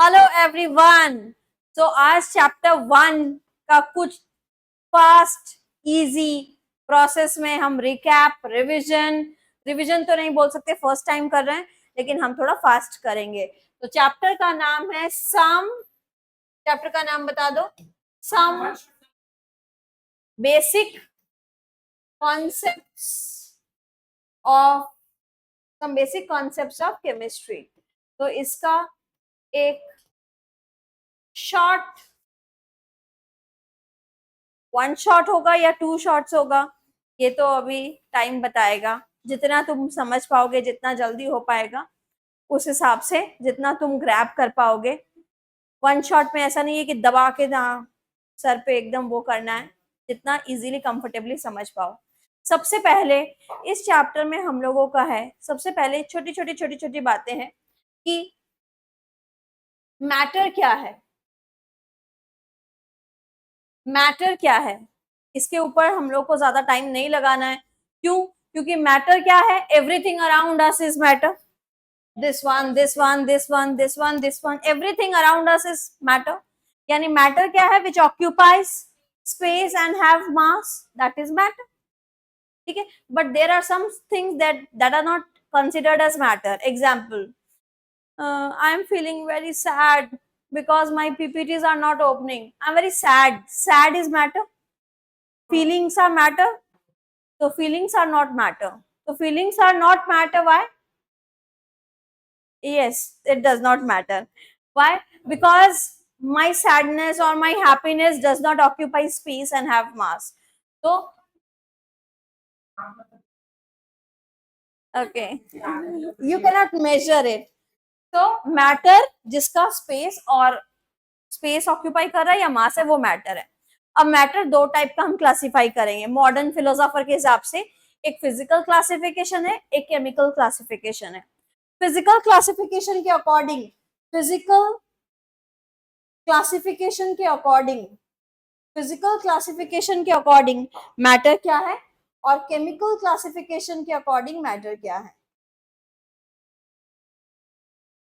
Hello everyone. तो आज chapter 1 का कुछ फास्ट इजी प्रोसेस में हम रिकैप रिवीजन तो नहीं बोल सकते, फर्स्ट टाइम कर रहे हैं, लेकिन हम थोड़ा फास्ट करेंगे। तो चैप्टर का नाम है सम। चैप्टर का नाम बता दो। Some basic concepts of chemistry. तो इसका एक शॉर्ट 1 शॉट होगा या 2 शॉट्स होगा, ये तो अभी टाइम बताएगा। जितना तुम समझ पाओगे, जितना जल्दी हो पाएगा, उस हिसाब से जितना तुम ग्रैब कर पाओगे। 1 शॉट में ऐसा नहीं है कि दबा के सर पे एकदम वो करना है, जितना इजीली कंफर्टेबली समझ पाओ। सबसे पहले इस चैप्टर में हम लोगों का है, सबसे पहले छोटी छोटी बातें हैं कि मैटर क्या है। मैटर क्या है, इसके ऊपर हम लोग को ज्यादा टाइम नहीं लगाना है। क्यों? क्योंकि मैटर क्या है, everything around us is matter. This one, everything around us is matter. यानी मैटर क्या है, which occupies space and have mass, that is matter. ठीक है, but there are some things that are not considered as matter. Example, I am feeling very sad because my PPTs are not opening. I'm very sad. Sad is matter. Feelings are matter. So feelings are not matter. So feelings are not matter. Why? Yes, it does not matter. Why? Because my sadness or my happiness does not occupy space and have mass. So okay, you cannot measure it. तो matter जिसका space occupy कर रहा है या मास है, वो matter है। अब मैटर दो टाइप का हम क्लासिफाई करेंगे मॉडर्न फिलोसोफर के हिसाब से। एक फिजिकल क्लासिफिकेशन है, एक केमिकल क्लासिफिकेशन है। फिजिकल क्लासिफिकेशन के अकॉर्डिंग मैटर क्या है, और केमिकल क्लासिफिकेशन के अकॉर्डिंग मैटर क्या है।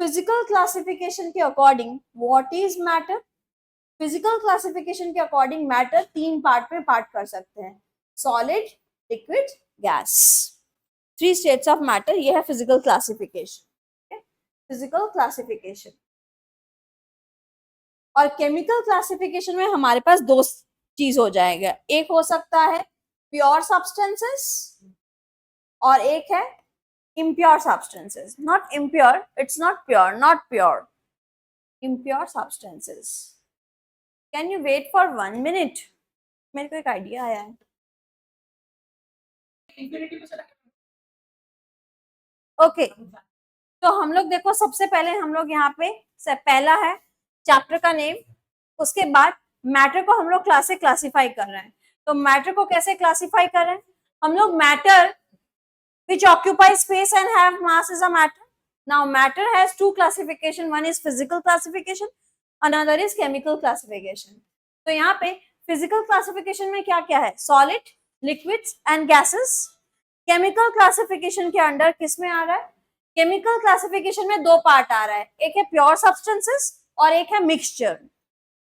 फिजिकल क्लासिफिकेशन के according what is matter. Physical classification के अकॉर्डिंग मैटर 3 पार्ट में पार्ट कर सकते हैं, solid, liquid, gas. 3 states of matter, ये है फिजिकल क्लासिफिकेशन। फिजिकल क्लासिफिकेशन और केमिकल क्लासिफिकेशन में हमारे पास 2 चीज हो जाएगा। एक हो सकता है प्योर सब्सटेंसेस और एक है impure substances. Not impure, it's not pure, not pure. Impure substances. Can you wait for 1 minute? मेरे को एक आइडिया आया है। ओके, तो हम लोग देखो, सबसे पहले हम लोग यहाँ पे पहला है चैप्टर का नेम, उसके बाद मैटर को हम लोग क्लास से क्लासिफाई कर रहे हैं। तो मैटर को कैसे क्लासिफाई कर रहे हैं हम लोग? Matter which occupies space and have mass is a matter. Now matter has 2 classification, one is physical classification, another is chemical classification. तो यहाँ पे physical classification में क्या क्या है? solid, liquids and gases. chemical classification के अंडर किस में आ रहा है? chemical classification में 2 पार्ट आ रहा है, एक है pure substances और एक है mixture.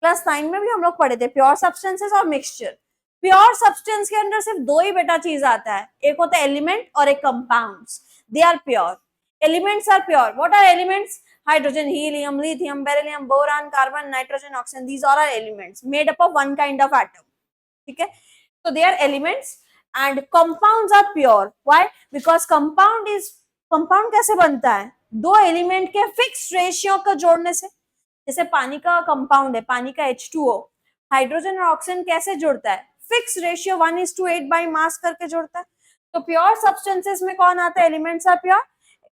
क्लास 9 में भी हम लोग पढ़े थे प्योर सब्सटेंसेस और मिक्सचर। प्योर सब्सटेंस के अंदर सिर्फ 2 ही बेटा चीज आता है, एक होता है एलिमेंट और एक compounds. They are pure, elements are pure. What are elements? Hydrogen, helium, lithium, beryllium, boron, carbon, nitrogen, oxygen, these all are elements made up of one kind of atom. ठीक है, तो they are elements and compounds are pure. Why? Because compound कैसे बनता है? 2 element के fix ratio को जोड़ने से। जैसे पानी का कंपाउंड है, पानी का H2O, हाइड्रोजन और ऑक्सीजन कैसे जुड़ता है? फिक्स रेशियो 1:8 बाय मास करके जुड़ता है। तो प्योर सब्सटेंसेस में कौन आता है? Elements are pure,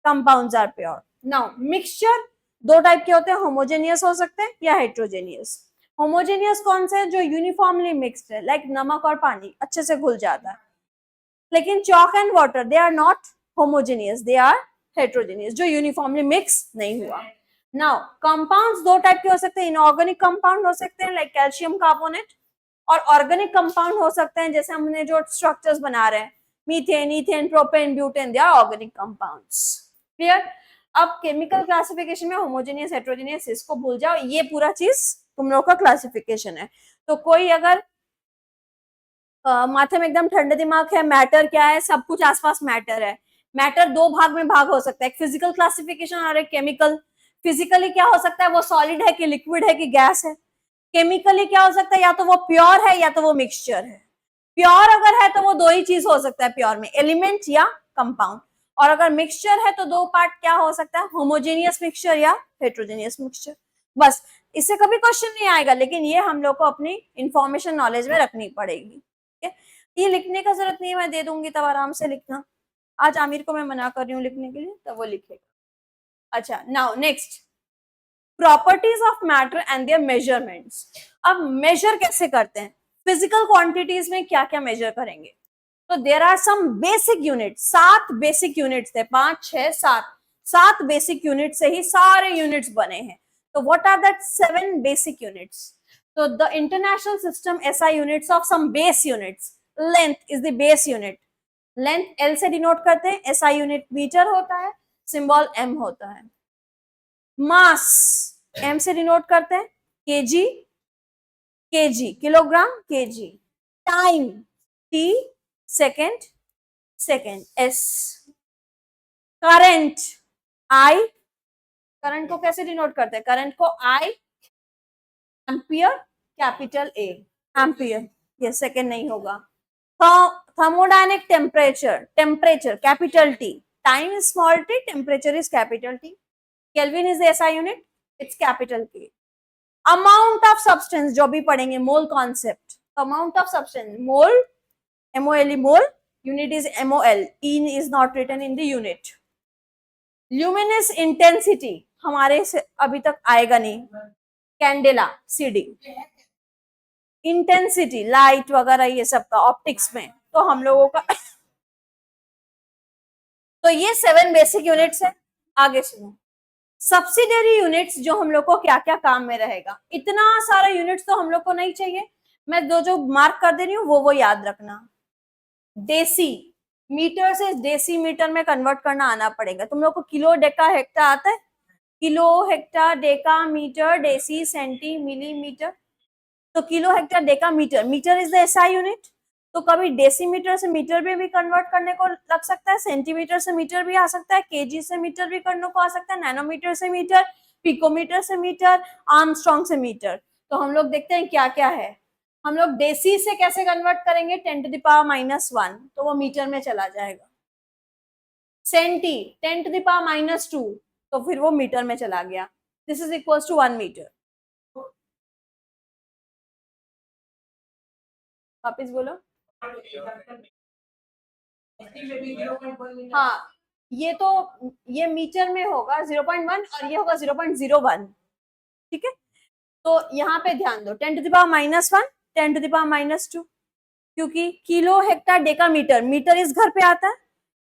compounds are pure. Now mixture 2 type के होते हैं, होमोजेनियस हो सकते हैं या हेट्रोजेनियस। होमोजेनियस कौन से है? जो यूनिफॉर्मली मिक्स्ड है, लाइक नमक और पानी अच्छे से घुल जाता है। लेकिन chalk and water they are not homogeneous, they are heterogeneous, जो यूनिफॉर्मली मिक्स नहीं हुआ। नाउ कंपाउंड्स 2 टाइप के हो सकते हैं, इनऑर्गेनिक कंपाउंड हो सकते हैं लाइक कैल्शियम कार्बोनेट, और ऑर्गेनिक कंपाउंड हो सकते हैं जैसे हमने जो स्ट्रक्चर्स बना रहे हैं, methane, ethane, propane, butane, they are organic compounds. Clear? अब केमिकल क्लासिफिकेशन में होमोजेनियस, हेट्रोजेनियस, इसको भूल जाओ, ये पूरा चीज तुम लोग का क्लासिफिकेशन है। तो कोई अगर माथे में एकदम ठंडे दिमाग है, मैटर क्या है, सब कुछ आसपास मैटर है। मैटर दो भाग में भाग हो सकता है, एक फिजिकल क्लासिफिकेशन और एक केमिकल। फिजिकली क्या हो सकता है, वो सॉलिड है कि लिक्विड है कि गैस है। केमिकली क्या हो सकता है, या तो वो प्योर है या तो वो मिक्सचर है। प्योर अगर है तो वो दो ही चीज हो सकता है प्योर में, एलिमेंट या कंपाउंड। और अगर मिक्सचर है तो दो पार्ट क्या हो सकता है, होमोजेनियस मिक्सचर या हेट्रोजेनियस मिक्सचर। बस, इससे कभी क्वेश्चन नहीं आएगा, लेकिन ये हम लोग को अपनी इंफॉर्मेशन नॉलेज में रखनी पड़ेगी। ये लिखने का जरूरत नहीं है, मैं दे दूंगी तब आराम से लिखना। आज आमिर को मैं मना कर रही हूँ लिखने के लिए, तब वो लिखेगा। अच्छा, now next, properties of matter and their measurements. अब मेजर कैसे करते हैं, फिजिकल क्वांटिटीज में क्या क्या मेजर करेंगे। तो there are some basic unit, 7 basic units थे, 5 6 7 बेसिक यूनिट से ही सारे यूनिट्स बने हैं। तो what are that 7 basic units. तो the international system SI units of some base units, length is the base unit, length L से denote करते हैं, SI यूनिट मीटर होता है, सिंबल M होता है। मास M से डिनोट करते हैं, KG, KG kilogram, KG. Time T, second, second S। Current I, current को कैसे डिनोट करते हैं, करंट को I, ampere, capital A, ampere, ये सेकेंड नहीं होगा। Thermodynamic temperature, temperature capital T, time is small t, temperature is capital T, kelvin is the SI unit, it's capital K। Amount of substance जो भी पढ़ेंगे, mole concept, amount of substance, mole, MOLE, mole, unit is MOL, E is not written in the unit। Luminous intensity हमारे से अभी तक आएगा नहीं, candela, CD। Intensity light वगैरह ये सब का ऑप्टिक्स में, तो हम लोगों का तो ये 7 बेसिक यूनिट्स है। आगे सुनो, सब्सिडियरी यूनिट्स जो हम लोग को क्या क्या काम में रहेगा। इतना सारा यूनिट्स तो हम लोग को नहीं चाहिए, मैं दो जो मार्क कर दे रही हूँ वो याद रखना। डेसी मीटर से डेसी मीटर में कन्वर्ट करना आना पड़ेगा। तुम लोग को किलो, डेका, हेक्टा आता है, kilo, hecta, deca, metre, deci, centi, millimetre. तो kilo, hecta, deca, metre, metre is the SI unit. तो कभी डेसीमीटर से मीटर में भी कन्वर्ट करने को लग सकता है, सेंटीमीटर से मीटर भी आ सकता है, केजी से मीटर भी करने को आ सकता है, नैनोमीटर से मीटर, पिकोमीटर से मीटर, आर्मस्ट्रॉन्ग से मीटर। तो हम लोग देखते हैं क्या क्या है। हम लोग डेसी से कैसे कन्वर्ट करेंगे, 10⁻⁻1, तो वो मीटर में चला जाएगा। सेंटी 10⁻⁻2, तो फिर वो मीटर में चला गया। This is equal to 1 metre. वापिस बोलो। हाँ, ये तो ये मीटर में होगा 0.1 और ये होगा 0.01। ठीक है, तो यहाँ पे ध्यान दो, 10⁻⁻1, 10⁻⁻2, क्योंकि kilo, hecto, deca, metre, metre इस घर पे आता है,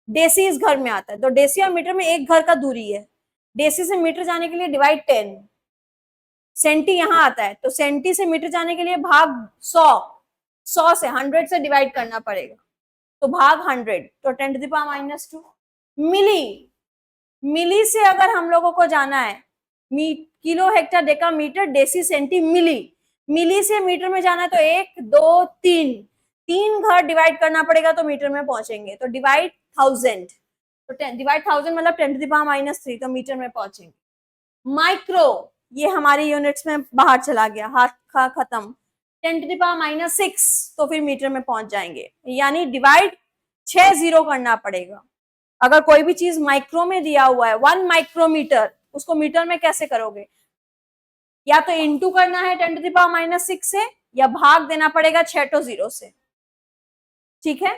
डेसी इस घर में आता है। तो डेसी और मीटर में एक घर का दूरी है, डेसी से मीटर जाने के लिए डिवाइड 10। सेंटी यहाँ आता है, तो सेंटी से मीटर जाने के लिए भाग 100, 100 से 100 से डिवाइड करना पड़ेगा, तो भाग 100, तो 10⁻⁻2। मिली, मिली से अगर हम लोगों को जाना है, kilo, hecto, deca, metre, deci, centi, milli, milli से मीटर में जाना है तो 1 2 3, 3 घर डिवाइड करना पड़ेगा तो मीटर में पहुंचेंगे। तो डिवाइड 1000, तो डिवाइड 1000 मतलब 10⁻3, तो मीटर में पहुंचेंगे। माइक्रो, ये हमारी यूनिट्स में बाहर चला गया, हाथ का खत्म, 10⁻6, तो फिर मीटर में पहुंच जाएंगे। यानी डिवाइड 6 0 करना पड़ेगा। अगर कोई भी चीज माइक्रो में दिया हुआ है, 1 माइक्रोमीटर, उसको मीटर में कैसे करोगे, या तो इंटू करना है 10⁻6 से, या भाग देना पड़ेगा 6 तो 0 से। ठीक है,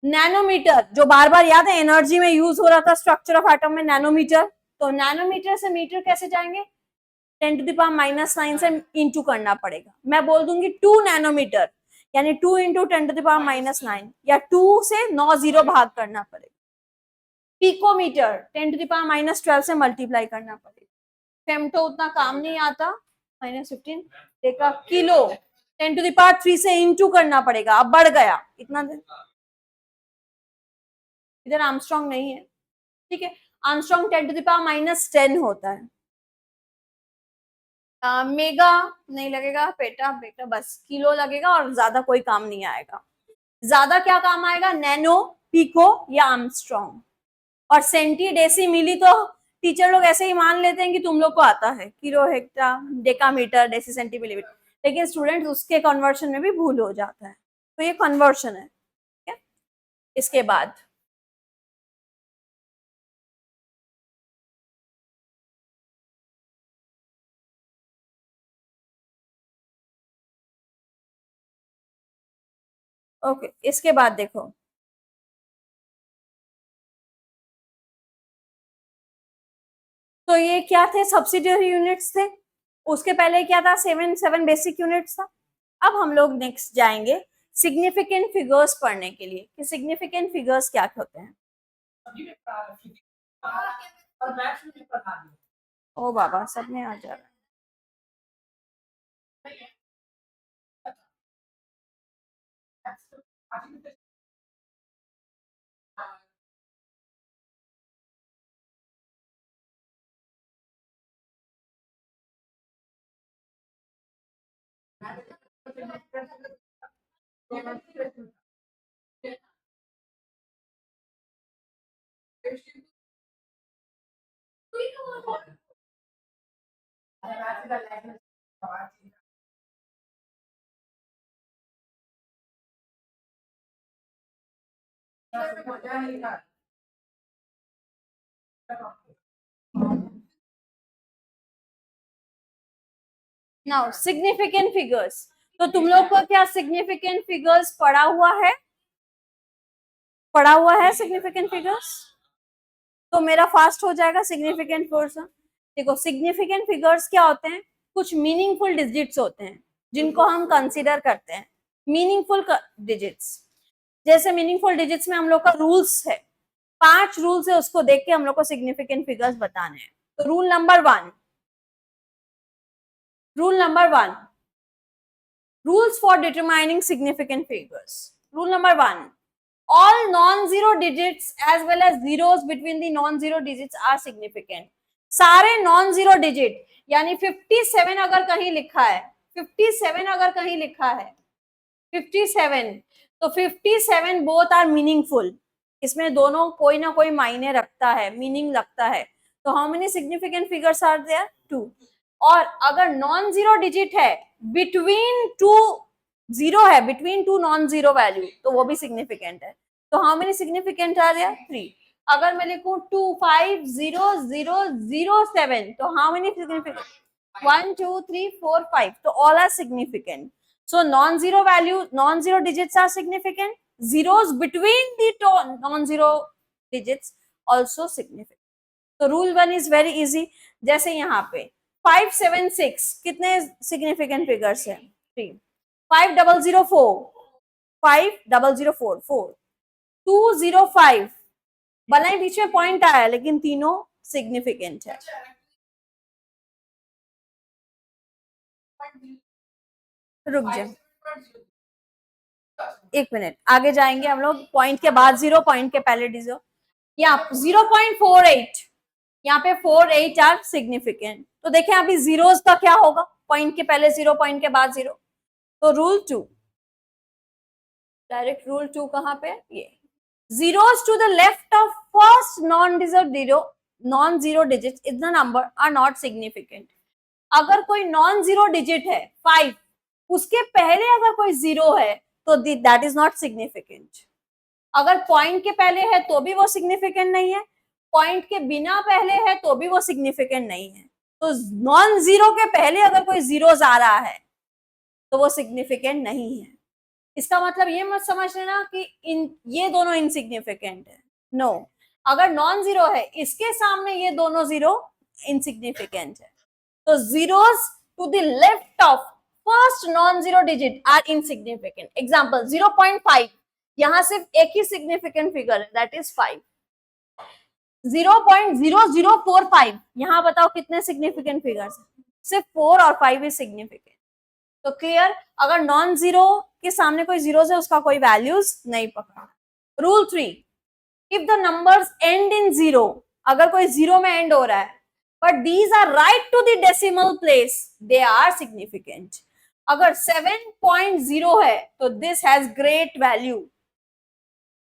नैनोमीटर, जो बार बार याद है एनर्जी में यूज हो रहा था स्ट्रक्चर ऑफ एटम में, नैनोमीटर, तो नैनोमीटर से मीटर कैसे जाएंगे, 10⁻⁹ से इंटू करना पड़ेगा। मैं बोल दूंगी 2 नैनोमीटर, यानी 2 इंटू 10⁻⁹, या 2 से 9 0 भाग करना पड़ेगा। पिकोमीटर 10⁻12 से मल्टीप्लाई करना पड़ेगा। फेमटो उतना काम नहीं आता, -15 देखा। किलो 10⁻3 से इंटू करना पड़ेगा, अब बढ़ गया इतना, इधर आर्मस्ट्रॉन्ग नहीं है। ठीक है, आर्मस्ट्रॉन्ग 10⁻⁻10 होता है। मेगा नहीं लगेगा, पेटा बेटा बस किलो लगेगा और ज्यादा कोई काम नहीं आएगा। ज्यादा क्या काम आएगा, नैनो, पिको या आर्मस्ट्रॉन्ग। और सेंटी डेसी मिली तो टीचर लोग ऐसे ही मान लेते हैं कि तुम लोग को आता है, kilo hecto decametre deci centimetre, लेकिन स्टूडेंट उसके कन्वर्शन में भी भूल हो जाता है। तो ये कन्वर्शन है। इसके बाद ओके, इसके बाद देखो तो ये क्या थे, सब्सिडियरी यूनिट्स थे। उसके पहले क्या था, 7 बेसिक यूनिट्स था। अब हम लोग नेक्स्ट जाएंगे सिग्निफिकेंट फिगर्स पढ़ने के लिए कि सिग्निफिकेंट फिगर्स क्या होते हैं। ओ बाबा, सब में आ जा रहा है। नाउ सिग्निफिकेंट फिगर्स, तो तुम लोग को क्या सिग्निफिकेंट फिगर्स पढ़ा हुआ है, पढ़ा हुआ है सिग्निफिकेंट फिगर्स? तो मेरा फास्ट हो जाएगा सिग्निफिकेंट फिगर्स। देखो सिग्निफिकेंट फिगर्स क्या होते हैं, कुछ मीनिंगफुल डिजिट्स होते हैं जिनको हम कंसीडर करते हैं मीनिंगफुल डिजिट्स। जैसे मीनिंगफुल डिजिट्स में हम लोग का रूल्स है, 5 रूल्स है, उसको देख के हम लोग को सिग्निफिकेंट फिगर्स बताने हैं। तो rule number 1, rules for determining significant figures. Rule number 1, all non-zero digits as well as zeros between the non-zero digits are significant. सारे non-zero digit यानी 57 अगर कहीं लिखा है, 57 अगर कहीं लिखा है 57, तो 57 बोथ आर मीनिंगफुल। इसमें दोनों कोई ना कोई मायने रखता है, मीनिंग लगता है। तो how many significant figures are there, 2। और अगर नॉन जीरो डिजिट है, बिटवीन टू जीरो है, between two non zero value, तो वो भी सिग्निफिकेंट है। तो how many significant are there, 3। अगर मैं लिखूं 250007, तो हाउ मेनी सिग्निफिकेंट, 1 2 3 4 5, तो all are significant. So non-zero value, non-zero digits are significant. Zeros between the non-zero digits also significant. So rule 1 is very easy. जैसे यहाँ पे 576 कितने significant figures हैं, 3। 5004, 5004, 4। 205, भले ही बीच में पॉइंट आया लेकिन तीनों significant है। रुक जाए, एक मिनट, आगे जाएंगे हम लोग। पॉइंट के बाद जीरो, पॉइंट के पहले डिजो, यहाँ 0.48, यहाँ पे 48 आर सिग्निफिकेंट। तो देखें अभी जीरोस का क्या होगा, पॉइंट के पहले 0, पॉइंट के बाद 0। तो रूल 2, डायरेक्ट रूल 2 कहाँ पे, ये zeros to the left of first non-zero digits in the number are not significant. अगर कोई नॉन जीरो डिजिट है 5, उसके पहले अगर कोई जीरो है तो दैट इज नॉट सिग्निफिकेंट। अगर पॉइंट के पहले है तो भी वो सिग्निफिकेंट नहीं है, पॉइंट के बिना पहले है तो भी वो सिग्निफिकेंट नहीं है। तो नॉन जीरो के पहले अगर कोई जीरोस आ रहा है तो वो सिग्निफिकेंट नहीं है। इसका मतलब ये मत समझ लेना कि ये दोनों इनसिग्निफिकेंट है, नो। अगर नॉन जीरो है, इसके सामने ये दोनों जीरो इनसिग्निफिकेंट है। तो zeros to the left of first non zero digit are insignificant. Example 0.5, यहां सिर्फ एक ही सिग्निफिकेंट फिगर है, दैट इज 5। 0.0045, यहां बताओ कितने सिग्निफिकेंट फिगर्स, सिर्फ 4 और 5 इज सिग्निफिकेंट। तो क्लियर, अगर नॉन जीरो के सामने कोई जीरोस है उसका कोई वैल्यूज नहीं पकड़ा। Rule 3, if the numbers end in zero अगर कोई जीरो में एंड हो रहा है but these are right to the decimal place, they are significant. अगर 7.0 है तो दिस हैज ग्रेट वैल्यू,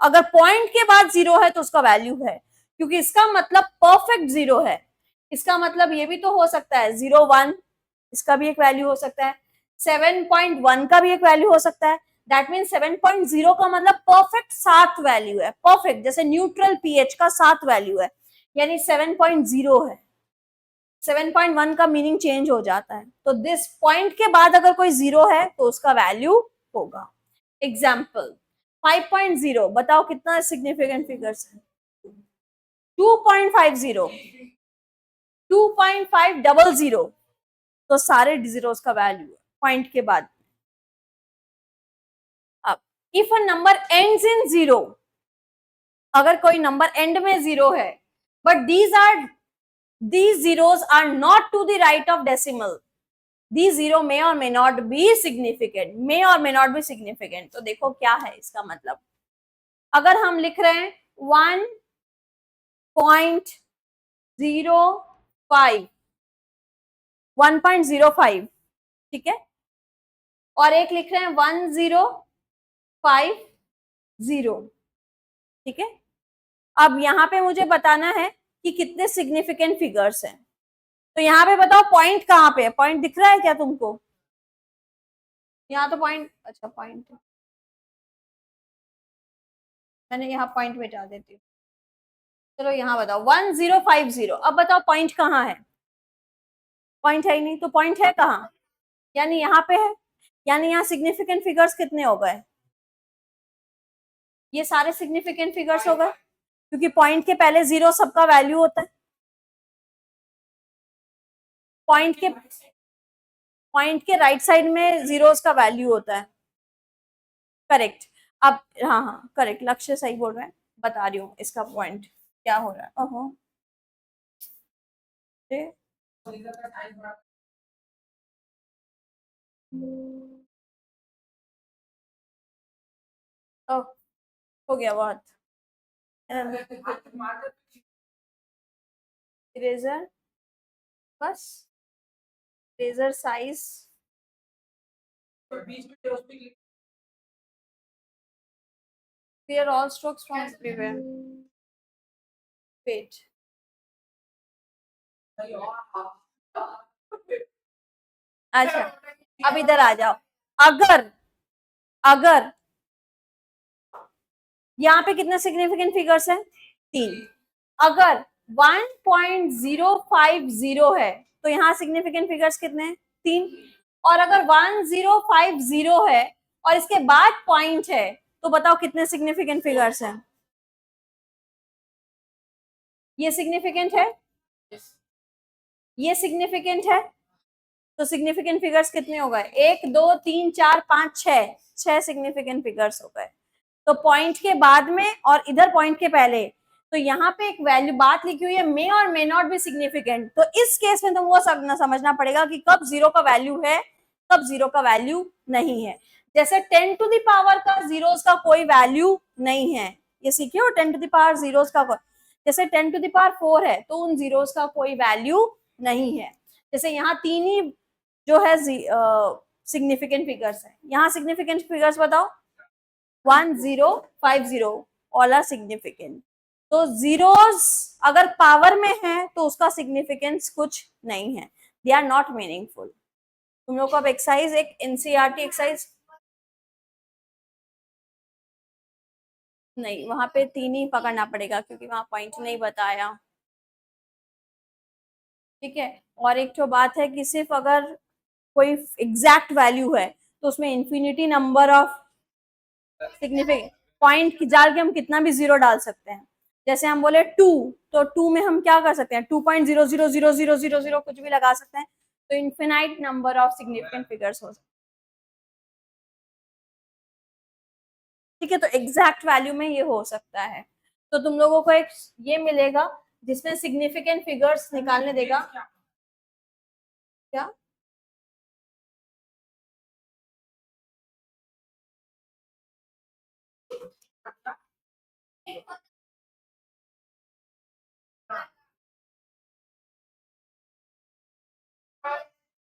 अगर पॉइंट के बाद जीरो है तो उसका वैल्यू है, क्योंकि इसका मतलब परफेक्ट जीरो है। इसका मतलब ये भी तो हो सकता है 0.1, इसका भी एक वैल्यू हो सकता है, 7.1 का भी एक वैल्यू हो सकता है। दैट मीन 7.0 का मतलब परफेक्ट 7 वैल्यू है, परफेक्ट जैसे न्यूट्रल पीएच का 7 वैल्यू है, यानी 7.0 है। 7.1 का मीनिंग चेंज हो जाता है, तो दिस पॉइंट के बाद अगर कोई जीरो है तो उसका वैल्यू होगा। एग्जाम्पल 5.0, बताओ कितना सिग्निफिकेंट फिगर्स है? 2.50, 2.500, तो सारे जीरोस का वैल्यू है पॉइंट के बाद। अब if a number ends in zero, अगर कोई नंबर एंड में जीरो है but these zeros are not to the right of decimal, these zero may or may not be significant, may or may not be significant। तो देखो क्या है इसका मतलब, अगर हम लिख रहे हैं 1.05, 1.05, ठीक है, और एक लिख रहे हैं 1050, ठीक है। अब यहाँ पे मुझे बताना है कि कितने सिग्निफिकेंट फिगर्स हैं। तो यहाँ पे बताओ पॉइंट कहाँ पे है, पॉइंट दिख रहा है क्या तुमको? यहाँ तो पॉइंट, अच्छा पॉइंट मैंने यहाँ पॉइंट मिटा देती हूँ। चलो यहाँ बताओ 1050, अब बताओ पॉइंट कहाँ है? पॉइंट है ही नहीं, तो पॉइंट है कहाँ? यानी यहाँ पे है, यानी यहाँ सिग्निफिकेंट फिगर्स कितने हो गए? ये सारे सिग्निफिकेंट फिगर्स हो गए, क्योंकि पॉइंट के पहले जीरो सबका वैल्यू होता है। पॉइंट के राइट साइड में जीरोस का वैल्यू होता है, करेक्ट। अब हाँ हाँ करेक्ट, लक्ष्य सही बोल रहे हैं, बता रही हूँ इसका पॉइंट क्या हो रहा है। ओहो हो गया बहुत। इरेजर, बस eraser size, clear all strokes from everywhere, wait, अच्छा अब इधर आ जाओ। अगर अगर यहाँ पे कितने सिग्निफिकेंट फिगर्स हैं? 3। अगर 1.050 है तो यहाँ सिग्निफिकेंट फिगर्स कितने हैं? 3। और अगर 1050 है और इसके बाद पॉइंट है तो बताओ कितने सिग्निफिकेंट फिगर्स हैं? ये सिग्निफिकेंट है, ये सिग्निफिकेंट है, तो सिग्निफिकेंट फिगर्स कितने हो गए? 1 2 3 4 5 6 सिग्निफिकेंट फिगर्स हो गए। तो पॉइंट के बाद में और इधर पॉइंट के पहले, तो यहाँ पे एक वैल्यू बात लिखी हुई है मे और मे नॉट बी सिग्निफिकेंट, तो इस केस में तुमको समझना पड़ेगा कि कब जीरो का वैल्यू है, कब जीरो का वैल्यू नहीं है। जैसे 10 टू द पावर का जीरोस का कोई वैल्यू नहीं है, ये सीखे हो 10 टू द पावर जीरोस का, जैसे 10 टू द पावर 4 है तो उन जीरोस का कोई वैल्यू नहीं है। जैसे यहाँ 3 ही जो है सिग्निफिकेंट फिगर्स है, यहाँ सिग्निफिकेंट फिगर्स बताओ 1050, ऑल आर सिग्निफिकेंट। तो जीरोस अगर पावर में है तो उसका सिग्निफिकेंस कुछ नहीं है, दे आर नॉट मीनिंगफुल। तुम लोग को अब एक्सरसाइज, एक एनसीईआरटी एक्सरसाइज नहीं, वहां पे 3 ही पकड़ना पड़ेगा क्योंकि वहां पॉइंट नहीं बताया, ठीक है। और एक तो बात है कि सिर्फ अगर कोई एग्जैक्ट वैल्यू है तो उसमें infinity number of significant point की डाल के हम कितना भी जीरो डाल सकते हैं। जैसे हम बोले 2, तो 2 में हम क्या कर सकते हैं? 2.0000000 कुछ भी लगा सकते हैं, तो infinite number of significant figures हो सकते हैं, ठीक है। तो एग्जैक्ट वैल्यू में ये हो सकता है। तो तुम लोगों को एक ये मिलेगा जिसमें सिग्निफिकेंट फिगर्स निकालने देगा, क्या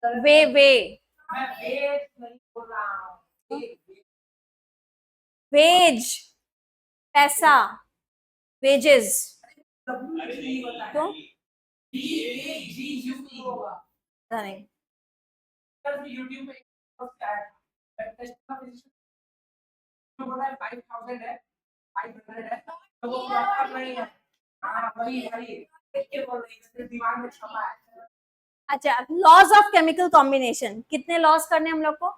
वे वेज, पैसा, वेजेस। तो पता नहीं। अच्छा, लॉज ऑफ केमिकल कॉम्बिनेशन, कितने लॉज करने हम लोग को?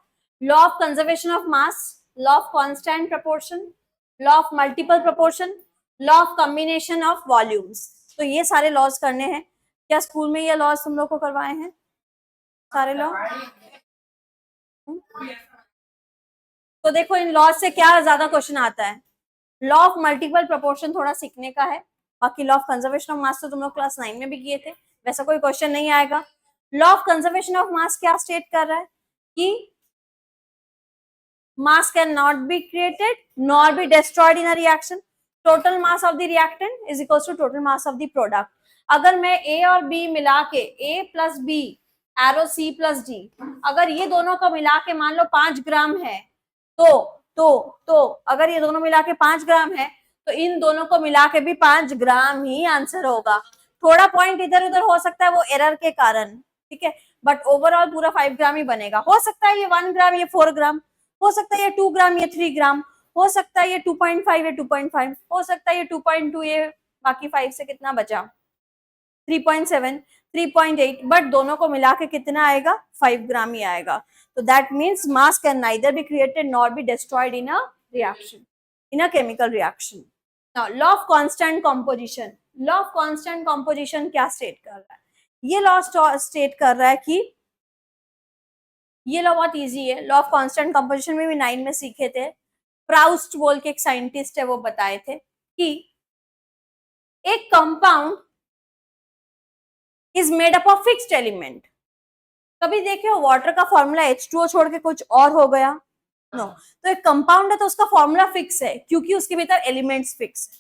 Law of conservation of mass, law of constant proportion, law of multiple proportion, law of combination of volumes. तो ये सारे लॉज करने हैं। क्या स्कूल में ये लॉज तुम लोग को करवाए हैं सारे लॉ? तो देखो इन लॉज से क्या ज्यादा क्वेश्चन आता है, लॉ ऑफ मल्टीपल प्रोपोर्शन थोड़ा सीखने का है, बाकी law of conservation of mass तो तुम लोग क्लास 9 में भी किए थे, वैसा कोई क्वेश्चन नहीं आएगा। Law of conservation of mass क्या स्टेट कर रहा है कि mass cannot be created nor be destroyed in a reaction. Total mass of the reactant is equals to total mass of the product. अगर मैं A और B मिला के A plus B arrow C plus D, अगर ये दोनों को मिला के मान लो 5 ग्राम है, तो अगर ये दोनों मिला के 5 ग्राम है तो इन दोनों को मिला के भी 5 ग्राम ही आंसर होगा। थोड़ा पॉइंट इधर उधर हो सकता है वो एरर के कारण, ठीक है, बट ओवरऑल पूरा 5 ग्राम ही बनेगा। हो सकता है ये 1 ग्राम ये 4 ग्राम, हो सकता है ये 2 ग्राम ये 3 ग्राम, हो सकता है ये 2.5 ये 2.5, हो सकता है ये 2.2 ये बाकी 5 से कितना बचा 3.7 3.8, बट दोनों को मिला के कितना आएगा 5 ग्राम ही आएगा। तो that means mass can neither be created nor be destroyed in a reaction, in a chemical reaction. Now law of constant composition, law of constant composition क्या स्टेट कर रहा है? ये लॉ स्टेट कर रहा है कि ये लॉ बहुत इजी है, लॉ ऑफ कांस्टेंट कंपोजिशन में भी 9 में सीखे थे, प्राउस्ट बोल के एक साइंटिस्ट है वो बताए थे कि एक compound is made up of fixed element. कभी देखे हो वाटर का फॉर्मूला H2O छोड़ के कुछ और हो गया? नो तो एक कंपाउंड है तो उसका फॉर्मूला फिक्स है क्योंकि उसके भीतर एलिमेंट्स फिक्स है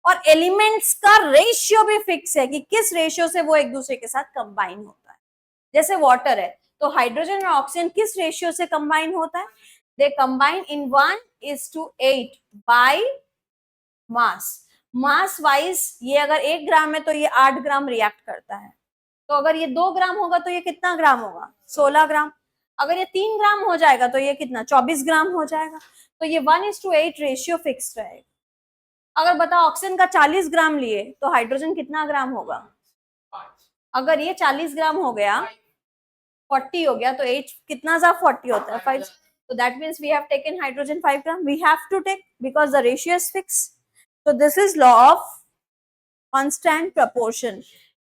और एलिमेंट्स का रेशियो भी फिक्स है कि किस रेशियो से वो एक दूसरे के साथ कंबाइन होता है। जैसे वाटर है तो हाइड्रोजन और ऑक्सीजन किस रेशियो से कंबाइन होता है? They combine in 1:8 by mass. Mass wise ये अगर 1 ग्राम है तो ये 8 ग्राम रिएक्ट करता है, तो अगर ये 2 ग्राम होगा तो ये कितना ग्राम होगा 16 ग्राम, अगर ये 3 ग्राम हो जाएगा तो ये कितना 24 ग्राम हो जाएगा। तो ये 1:8 रेशियो फिक्स रहेगा। अगर बताओ ऑक्सीजन का 40 ग्राम लिए तो हाइड्रोजन कितना ग्राम होगा? अगर ये 40 ग्राम हो गया 40 हो गया तो H कितना सा 40 होता है 5, so that means we have taken hydrogen 5 gram, we have to take because the ratio is fixed. So this is law of constant proportion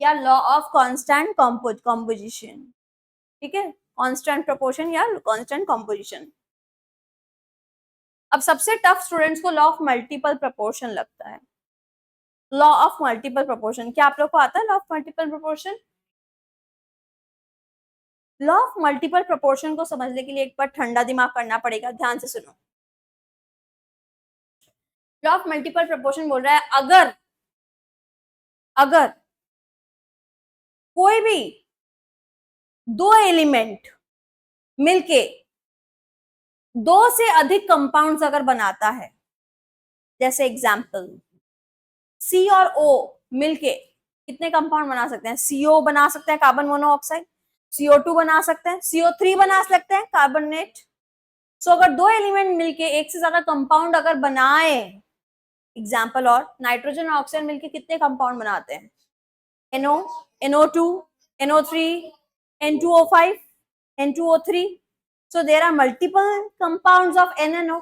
या law of constant composition, ठीक है, constant proportion या constant composition। अब सबसे tough students को law of multiple proportion लगता है। Law of multiple proportion क्या आप लोग को आता है? Law of multiple proportion, law of multiple proportion को समझने के लिए एक बार ठंडा दिमाग करना पड़ेगा, ध्यान से सुनो। लॉ ऑफ मल्टीपल प्रोपोर्शन बोल रहा है अगर कोई भी 2 एलिमेंट मिलके 2 से अधिक कंपाउंड्स अगर बनाता है, जैसे एग्जांपल C और O मिलके कितने कंपाउंड बना सकते हैं? CO बना सकते हैं कार्बन मोनोऑक्साइड, CO2 बना सकते हैं, CO3 बना सकते हैं कार्बोनेट। सो अगर 2 एलिमेंट मिलके एक से ज्यादा कंपाउंड अगर बनाए, एग्जाम्पल, और नाइट्रोजन और ऑक्सीजन मिलके कितने कंपाउंड बनाते हैं? NO, NO2, NO3, N2O5, N2O3, so there are multiple compounds of NNO।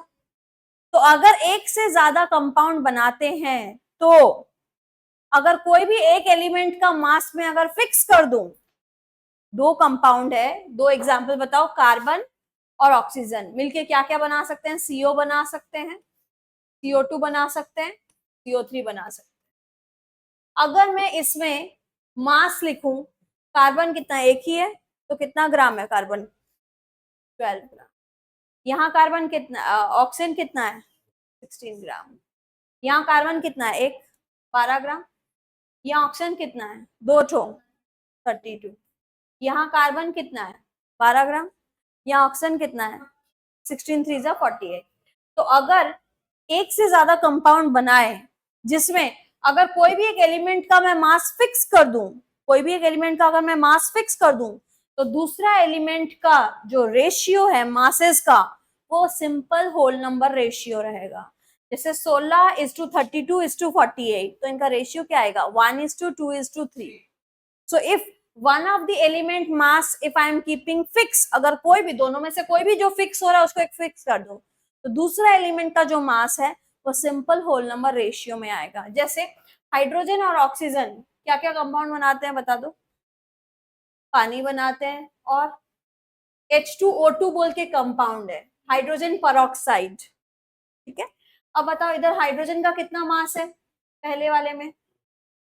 तो अगर एक से ज्यादा कंपाउंड बनाते हैं तो अगर कोई भी एक एलिमेंट का मास में अगर फिक्स कर दूं, 2 कंपाउंड है, 2 एग्जाम्पल बताओ, कार्बन और ऑक्सीजन मिलके क्या क्या बना सकते हैं? CO बना सकते हैं, CO2 बना सकते हैं, CO3 बना सकते हैं। अगर मैं इसमें मास लिखूं, कार्बन कितना एक ही है तो कितना ग्राम है कार्बन? 12 ग्राम। यहाँ कार्बन कितना, ऑक्सीजन कितना है? 16 ग्राम। यहाँ कार्बन कितना है? 12 ग्राम। यहाँ ऑक्सीजन कितना है? 2 ठो 32। यहाँ कार्बन कितना है 12 ग्राम, यहाँ ऑक्सीजन कितना है 16 3 जा 48। तो अगर एक से ज्यादा कंपाउंड बनाए जिसमें अगर कोई भी एक एलिमेंट का मैं मास फिक्स कर दूं, कोई भी एक एलिमेंट का अगर मैं मास फिक्स कर दूं, तो दूसरा एलिमेंट का जो रेशियो है मासेस का वो सिंपल होल नंबर रेशियो रहेगा। जैसे 16:32:48, तो इनका रेशियो क्या आएगा 1:2:3। So if one of the element mass if I am keeping fix, अगर कोई भी दोनों में से कोई भी जो फिक्स हो रहा है उसको एक फिक्स कर दो, तो दूसरा एलिमेंट का जो मास है वो सिंपल होल नंबर रेशियो में आएगा। जैसे हाइड्रोजन और ऑक्सीजन क्या क्या कंपाउंड बनाते हैं बता दो, पानी बनाते हैं, और H2O2 बोल के कंपाउंड है, हाइड्रोजन परऑक्साइड, ठीक है। अब बताओ इधर हाइड्रोजन का कितना मास है पहले वाले में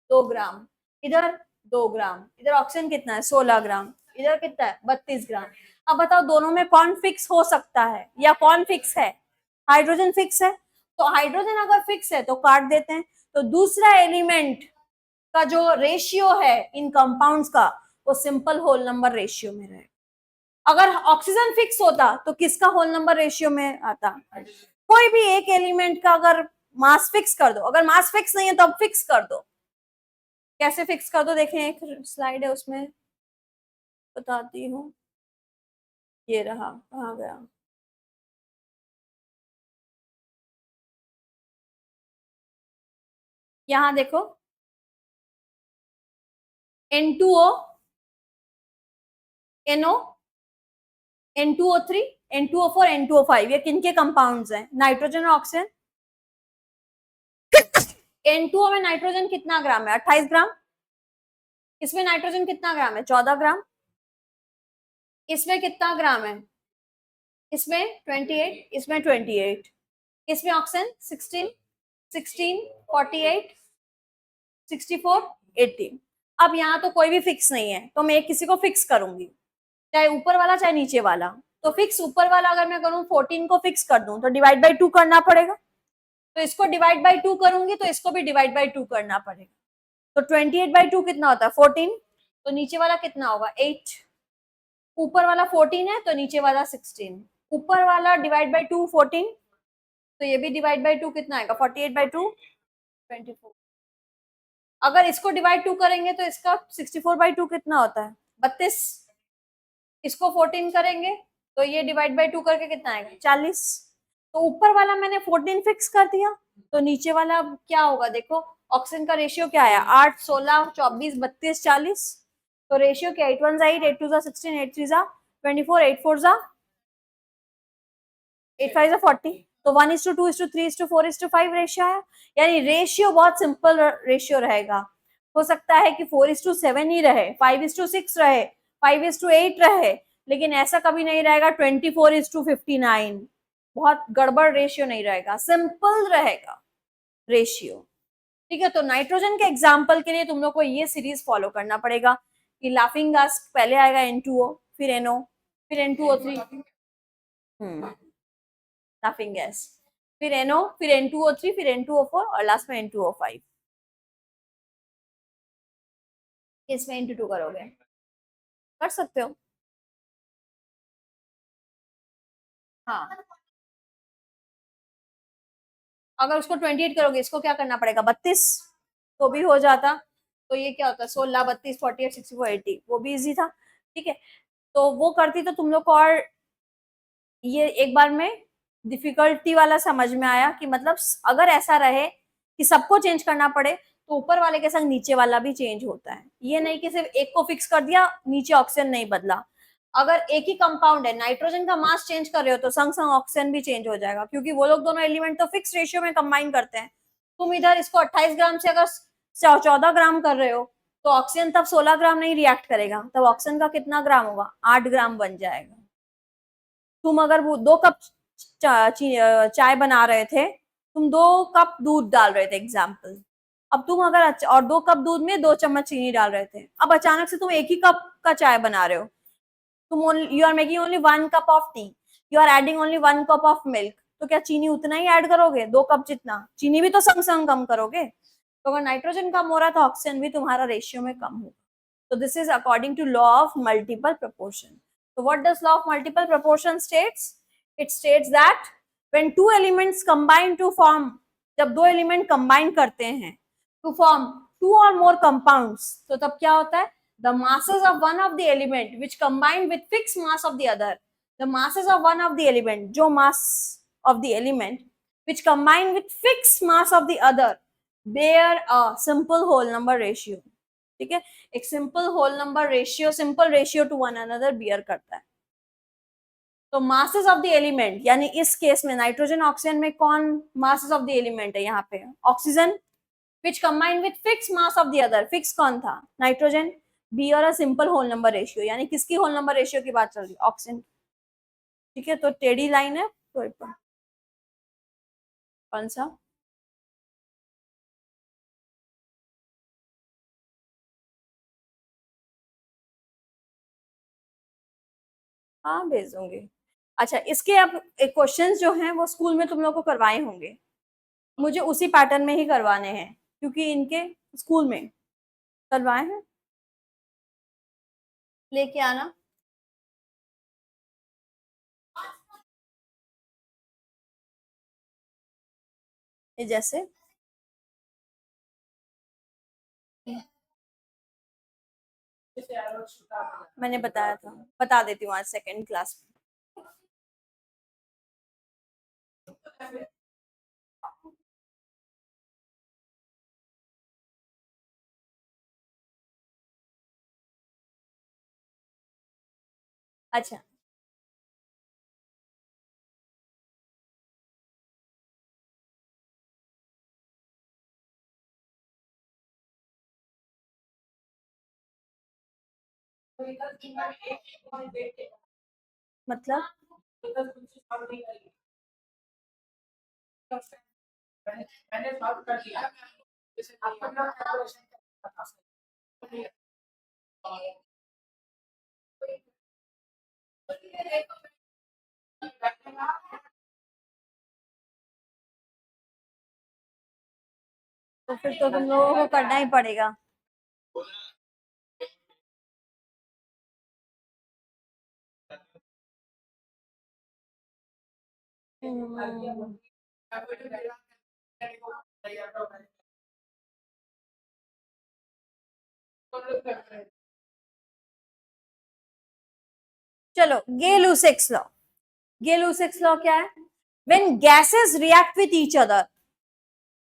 2 ग्राम, इधर 2 ग्राम, इधर ऑक्सीजन कितना है 16 ग्राम, इधर कितना है 32 ग्राम। अब बताओ दोनों में कौन फिक्स हो सकता है या कौन फिक्स है, हाइड्रोजन फिक्स है। तो हाइड्रोजन अगर फिक्स है तो काट देते हैं, तो दूसरा एलिमेंट का जो रेशियो है इन कंपाउंड्स का वो सिंपल होल नंबर रेशियो में रहेगा। अगर ऑक्सीजन फिक्स होता तो किसका होल नंबर रेशियो में आता, कोई भी एक एलिमेंट का अगर मास फिक्स कर दो, अगर मास फिक्स नहीं है तो अब फिक्स कर दो, कैसे फिक्स कर दो देखें, एक स्लाइड है उसमें बताती हूँ, ये रहा, कहाँ गया, यहाँ देखो N2O, NO, N2O3, N2O4, N2O5, ये किनके कंपाउंड्स हैं, नाइट्रोजन और ऑक्सीजन। N2O में नाइट्रोजन कितना ग्राम है 28 ग्राम, इसमें नाइट्रोजन कितना ग्राम है 14 ग्राम, इसमें कितना ग्राम है, इसमें 28, इसमें 28, इसमें ऑक्सीजन 16, 16, 48, 64, 80। अब यहाँ तो कोई भी फिक्स नहीं है तो मैं किसी को फिक्स करूंगी, चाहे ऊपर वाला चाहे नीचे वाला। तो फिक्स ऊपर वाला अगर मैं करूँ 14 को फिक्स कर दूं तो डिवाइड बाई 2 करना पड़ेगा, तो इसको डिवाइड बाई 2 करूंगी तो इसको भी डिवाइड बाई 2 करना पड़ेगा। तो 28/2 कितना होता है 14, तो नीचे वाला कितना होगा 8, ऊपर वाला 14 है तो नीचे वाला 16, ऊपर वाला डिवाइड बाई 2 14, तो ये भी डिवाइड बाई 2 कितना आएगा 48/2 24। अगर इसको डिवाइड 2 करेंगे तो इसका 64/2 कितना होता है 32, इसको 14 करेंगे तो ये डिवाइड बाई 2 करके कितना आएगा 40। तो ऊपर वाला मैंने 14 फिक्स कर दिया, तो नीचे वाला क्या होगा देखो, ऑक्सीजन का रेशियो क्या आया 8, 16, 24, 32, 40। तो रेशियो क्या 8 1 8, 8 2 16, 8 3 24, 8 4 8 5 40। तो 1:2:3:4:5 रेशियो है, यानी रेशियो बहुत सिंपल रेशियो रहेगा। हो सकता है कि 4:7 ही रहे, 5:6 रहे, 5:8 रहे, लेकिन ऐसा कभी नहीं रहेगा 24:59। बहुत गड़बड़ रेशियो नहीं रहेगा, सिंपल रहेगा रेशियो, ठीक है। तो नाइट्रोजन के एग्जाम्पल के लिए तुम लोग को ये सीरीज फॉलो करना पड़ेगा कि लाफिंग गैस पहले आएगा N2O, फिर NO, फिर N2O3, लाफिंग गैस, फिर NO, फिर N2O3, फिर N2O4 और लास्ट में N2O5। इसमें N2 करोगे, कर सकते हो, हाँ। अगर उसको 28 करोगे, इसको क्या करना पड़ेगा 32, तो भी हो जाता। तो ये क्या होता है 16, 32, 48, 64, 80, वो भी इजी था, ठीक है। तो वो करती तो तुम लोग को और ये एक बार में डिफिकल्टी वाला समझ में आया कि मतलब अगर ऐसा रहे कि सबको चेंज करना पड़े तो ऊपर वाले के संग नीचे वाला भी चेंज होता है, ये नहीं कि सिर्फ एक को फिक्स कर दिया नीचे ऑक्सीजन नहीं बदला। अगर एक ही कंपाउंड है, नाइट्रोजन का मास चेंज कर रहे हो तो संग संग ऑक्सीजन भी चेंज हो जाएगा, क्योंकि वो लोग दोनों एलिमेंट तो फिक्स रेशियो में कंबाइन करते हैं। तुम इधर इसको 28 ग्राम से अगर 14 ग्राम कर रहे हो तो ऑक्सीजन तब 16 ग्राम नहीं रिएक्ट करेगा, तब ऑक्सीजन का कितना ग्राम होगा 8 ग्राम बन जाएगा। तुम अगर वो 2 कप चाय बना रहे थे, तुम 2 कप दूध डाल रहे थे एग्जाम्पल, अब तुम अगर और 2 कप दूध में 2 चम्मच चीनी डाल रहे थे, अब अचानक से तुम एक ही कप का चाय बना रहे हो, तुम you are making only 1 cup of tea, you are adding only 1 cup of milk, तो क्या चीनी उतना ही ऐड करोगे 2 कप जितना, चीनी भी तो संग संग कम करोगे। तो अगर नाइट्रोजन कम हो रहा है तो ऑक्सीजन भी तुम्हारा रेशियो में कम होगा। So this is according to law of multiple proportion. So what does law of multiple proportion states? It states that when two elements combine to form, जब दो एलिमेंट कंबाइन करते हैं to form two or more compounds, तो तब क्या होता है? The masses of one of the element which combine with fixed mass of the other, the masses of one of the element, जो mass of the element which combine with fixed mass of the other bear a simple whole number ratio. ठीक है, एक simple whole number ratio, simple ratio to one another bear करता है. तो masses of the element, यानी इस case में nitrogen oxygen में कौन मासेस ऑफ द एलिमेंट है? यहाँ पे oxygen which combine with fix mass of the other. Fix कौन था? Nitrogen. Bear a simple whole number ratio, यानी किसकी होल नंबर रेशियो की बात चल रही है? ऑक्सीजन. ठीक है, तो टेढ़ी लाइन है. तो कौन सा? हाँ भेज दूंगी. अच्छा, इसके अब क्वेश्चन जो हैं वो स्कूल में तुम लोग को करवाए होंगे. मुझे उसी पैटर्न में ही करवाने हैं क्योंकि इनके स्कूल में करवाए हैं. लेके आना. ये जैसे मैंने बताया था, बता देती हूँ आज सेकेंड क्लास में. अच्छा, मतलब तो फिर तो तुम लोगों को करना ही पड़ेगा. चलो, गे-लुसेक्स लॉ. गे-लुसेक्स लॉ क्या है? When gases react with each other,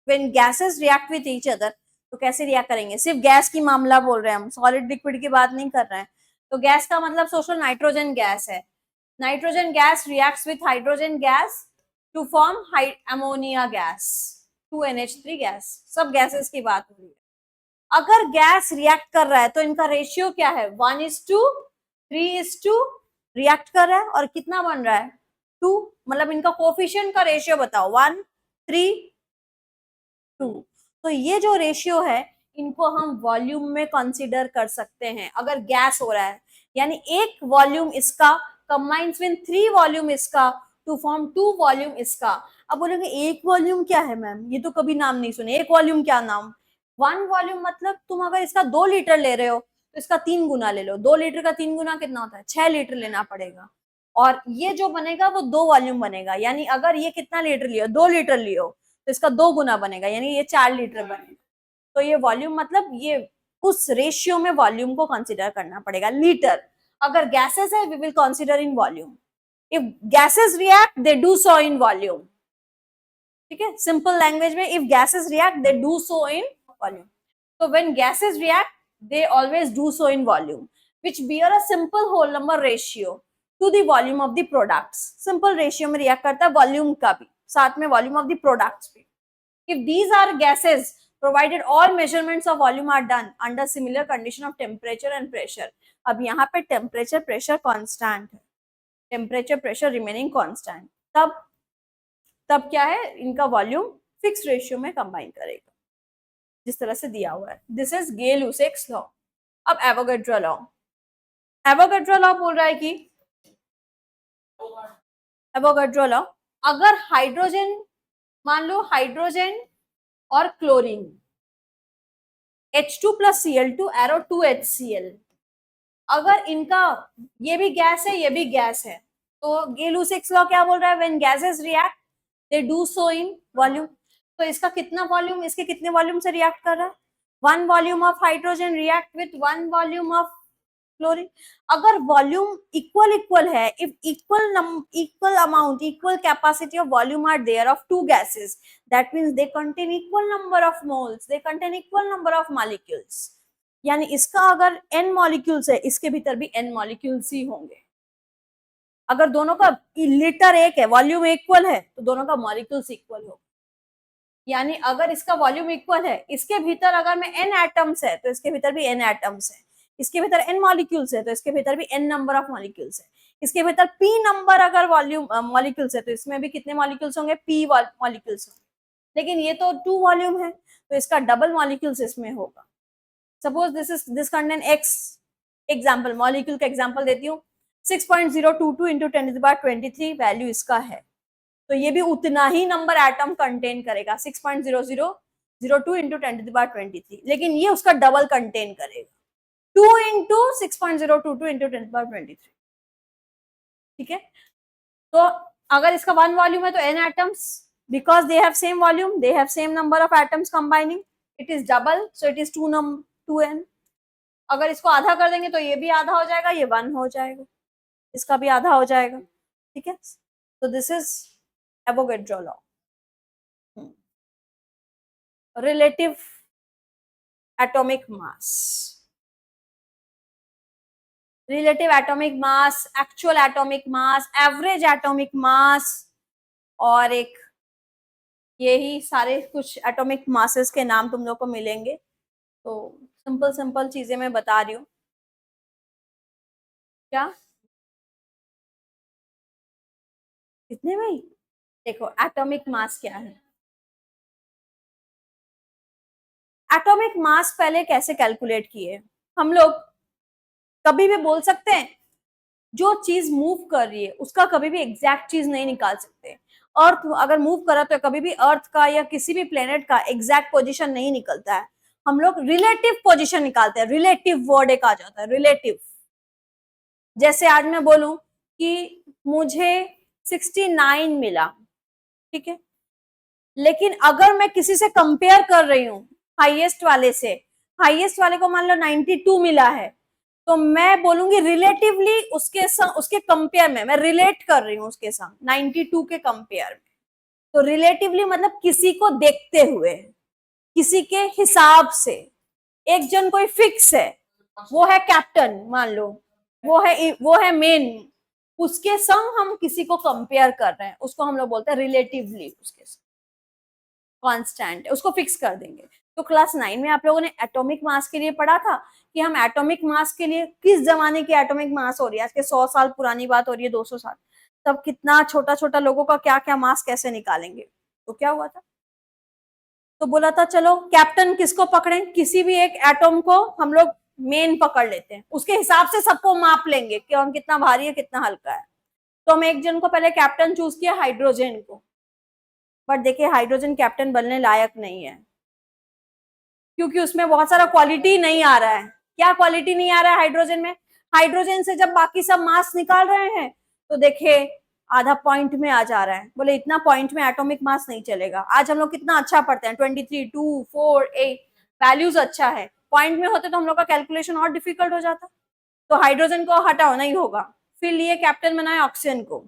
when gases react with each other, तो कैसे रिएक्ट करेंगे? सिर्फ गैस की मामला बोल रहे हैं हम, सॉलिड लिक्विड की बात नहीं कर रहे हैं. तो गैस का मतलब सोचो नाइट्रोजन गैस है. Nitrogen gas reacts with hydrogen gas to form ammonia gas, 2NH3 gas. सब गैसेस की बात हो रही है. अगर गैस रिएक्ट कर रहा है तो इनका रेशियो क्या है? 1:3:2 रिएक्ट कर रहा है और कितना बन रहा है? 2. मतलब इनका कोफिशिएंट का रेशियो बताओ. 1:3:2. तो ये जो रेशियो है इनको हम वॉल्यूम में कंसीडर कर सकते हैं अगर गैस हो रहा है. यानी एक वॉल्यूम इसका कंबाइंस विद 3 वॉल्यूम इसका टू फॉर्म 2 वॉल्यूम इसका. अब बोलेंगे एक वॉल्यूम क्या है मैम? ये तो कभी नाम नहीं सुने. एक वॉल्यूम क्या नाम? 1 वॉल्यूम मतलब तुम अगर इसका 2 लीटर ले रहे हो तो इसका 3 गुना ले लो. 2 लीटर का 3 गुना कितना होता है? 6 लीटर लेना पड़ेगा. और ये जो बनेगा वो 2 वॉल्यूम बनेगा. यानी अगर ये कितना लीटर लियो? 2 लीटर लियो तो इसका 2 गुना बनेगा, यानी ये 4 लीटर बनेगा. तो ये वॉल्यूम मतलब ये उस रेशियो में वॉल्यूम को कंसीडर करना पड़ेगा. लीटर. अगर गैसेस है we will consider in volume. If gases react they do so in volume. ठीक है, सिंपल लैंग्वेज में if gases react they do so in volume. So when gases react, they always do so in volume, which bear a simple whole number ratio to the volume of the products. Simple ratio में react करता है volume का भी, साथ में volume of the products भी. If these are gases, provided all measurements of volume are done under similar condition of temperature and pressure. अब यहाँ पे temperature pressure constant है, temperature pressure remaining constant. तब क्या है? इनका वॉल्यूम फिक्स रेशियो में कंबाइन करेगा जिस तरह से दिया हुआ है. This is Gay-Lussac's law. अब एवोगाड्रो लॉ. एवोगाड्रो लॉ बोल रहा है कि एवोगाड्रो लॉ, अगर हाइड्रोजन, मान लो हाइड्रोजन और chlorine H2 plus Cl2 arrow 2HCl। अगर इनका ये भी गैस है ये भी गैस है, तो गिलुसिक्स लॉ क्या बोल रहा है, when gases react they do so in volume. तो इसका कितना वॉल्यूम, इसके कितने वॉल्यूम से रिएक्ट कर रहा है, 1 volume of hydrogen react with 1 volume of chlorine. अगर वॉल्यूम इक्वल इक्वल है, if equal amount equal capacity of volume are there of two gases, that means they contain equal number of moles, they contain equal number of molecules. यानी इसका अगर n molecules है, इसके भीतर भी n molecules ही होंगे। अगर दोनों का लीटर एक है, वॉल्यूम इक्वल है, तो दोनों का मॉलिक्यूल्स इक्वल होगा। यानी अगर इसका वॉल्यूम इक्वल है, इसके भीतर अगर मैं n एटम्स है तो इसके भीतर भी n एटम्स है, इसके भीतर n मॉलिक्यूल्स है तो इसके भीतर भी n नंबर ऑफ मॉलिक्यूल्स है, इसके भीतर p नंबर अगर वॉल्यूम मॉलिक्यूल्स है तो इसमें भी कितने मॉलिक्यूल्स होंगे, p मॉलिक्यूल्स होंगे। लेकिन ये तो 2 वॉल्यूम है तो इसका डबल मॉलिक्यूल्स इसमें होगा। Suppose this contain x, example molecule का एग्जांपल देती हूँ, 6.022 into 10⁻23 वैल्यू इसका है, तो ये भी उतना ही नंबर एटम कंटेन करेगा 6.0002 into 10⁻23, लेकिन ये उसका डबल कंटेन करेगा 2 into 6.022 into 10⁻23। ठीक है, तो अगर इसका 1 वॉल्यूम है तो n atoms, because they have same volume they have same number of atoms combining, it is double, so it is 2n। अगर इसको आधा कर देंगे तो ये भी आधा हो जाएगा, ये 1 हो जाएगा, इसका भी आधा हो जाएगा। ठीक है, तो this is Avogadro law. Relative atomic mass, relative atomic mass, actual atomic mass, average atomic mass, और एक यही सारे कुछ एटॉमिक मासेस के नाम तुम लोग को मिलेंगे। तो सिंपल सिंपल चीजें मैं बता रही हूँ। क्या कितने भाई, देखो एटॉमिक मास क्या है। एटॉमिक मास पहले कैसे कैलकुलेट किए हम लोग, कभी भी बोल सकते हैं जो चीज मूव कर रही है उसका कभी भी एग्जैक्ट चीज नहीं निकाल सकते। अर्थ अगर मूव करा तो कभी भी अर्थ का या किसी भी प्लेनेट का एग्जैक्ट पोजीशन नहीं निकलता है, हम लोग रिलेटिव पोजीशन निकालते हैं। रिलेटिव वर्ड एक आ जाता है, रिलेटिव। जैसे आज मैं बोलूं कि मुझे 69 मिला, ठीक है, लेकिन अगर मैं किसी से कंपेयर कर रही हूँ हाईएस्ट वाले से, हाईएस्ट वाले को मान लो 92 मिला है, तो मैं बोलूंगी रिलेटिवली उसके उसके कंपेयर में मैं रिलेट कर रही हूँ उसके साथ 92 के कंपेयर में। तो रिलेटिवली मतलब किसी को देखते हुए, किसी के हिसाब से। एक जन कोई फिक्स है, वो है कैप्टन मान लो, वो है मेन, उसके संग हम किसी को कंपेयर कर रहे हैं, उसको हम लोग बोलते हैं रिलेटिवली, उसके संग कांस्टेंट, उसको फिक्स कर देंगे। तो क्लास 9 में आप लोगों ने एटॉमिक मास के लिए पढ़ा था कि हम एटॉमिक मास के लिए किस जमाने की एटॉमिक मास हो रही है, आज के 100 साल पुरानी बात हो रही है, 200 साल, तब कितना छोटा छोटा लोगों का क्या क्या मास कैसे निकालेंगे। तो क्या हुआ था, तो बोला था चलो कैप्टन किसको पकड़े, किसी भी एक एटॉम को हम लोग मेन पकड़ लेते हैं, उसके हिसाब से सबको माप लेंगे कि हम कितना भारी है कितना हल्का है। तो हम एक जन को पहले कैप्टन चूज किया, हाइड्रोजन को, बट देखिए हाइड्रोजन कैप्टन बनने लायक नहीं है, क्योंकि उसमें बहुत सारा क्वालिटी नहीं आ रहा है। क्या क्वालिटी नहीं आ रहा है हाइड्रोजन में, हाइड्रोजन से जब बाकी सब मास निकाल रहे हैं तो देखिए आधा पॉइंट में आ जा रहा है, बोले इतना पॉइंट में एटॉमिक मास नहीं चलेगा। आज हम लोग कितना अच्छा पढ़ते हैं, 23, 2, 4, 8 वैल्यूज अच्छा है, पॉइंट में होते तो हम लोग का कैलकुलेशन और डिफिकल्ट हो जाता। तो हाइड्रोजन को हटाओ नहीं होगा, फिर लिए कैप्टन बनाए ऑक्सीजन को,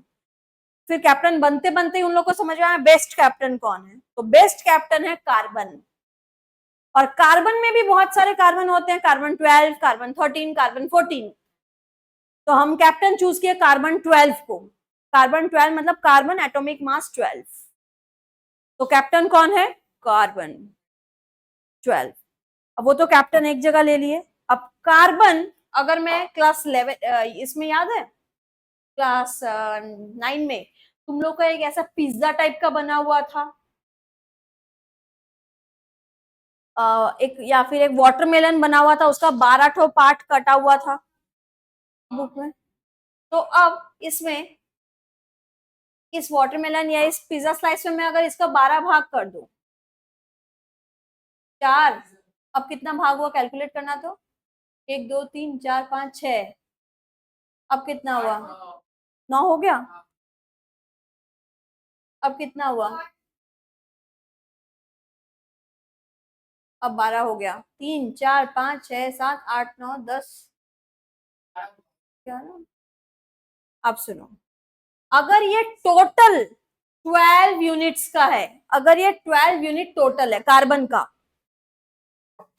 फिर कैप्टन बनते बनते उन लोग को समझ में आया बेस्ट कैप्टन कौन है, तो बेस्ट कैप्टन है कार्बन। और कार्बन में भी बहुत सारे कार्बन होते हैं, कार्बन 12, कार्बन 13, कार्बन 14। तो हम कैप्टन चूज किए कार्बन 12 को, कार्बन 12 मतलब कार्बन एटॉमिक मास 12, तो कैप्टन कौन है, कार्बन 12। अब वो तो कैप्टन एक जगह ले लिए। अब कार्बन अगर मैं क्लास 11 इसमें याद है क्लास 9 में तुम लोग का एक ऐसा पिज्जा टाइप का बना हुआ था, एक या फिर एक वाटरमेलन बना हुआ था, उसका 12 ठो पार्ट कटा हुआ था बुक में। तो अब इसमें इस वाटरमेलन या इस पिज्जा स्लाइस में मैं अगर इसका 12 भाग कर दूं, 4, अब कितना भाग हुआ कैलकुलेट करना, तो 1 2 3 4 5 6, अब कितना हुआ 9 हो गया, अब कितना हुआ, अब 12 हो गया, 3 4 5 6 7 8 9 10, क्या ना। अब सुनो, अगर ये टोटल 12 यूनिट्स का है, अगर ये 12 यूनिट टोटल है कार्बन का,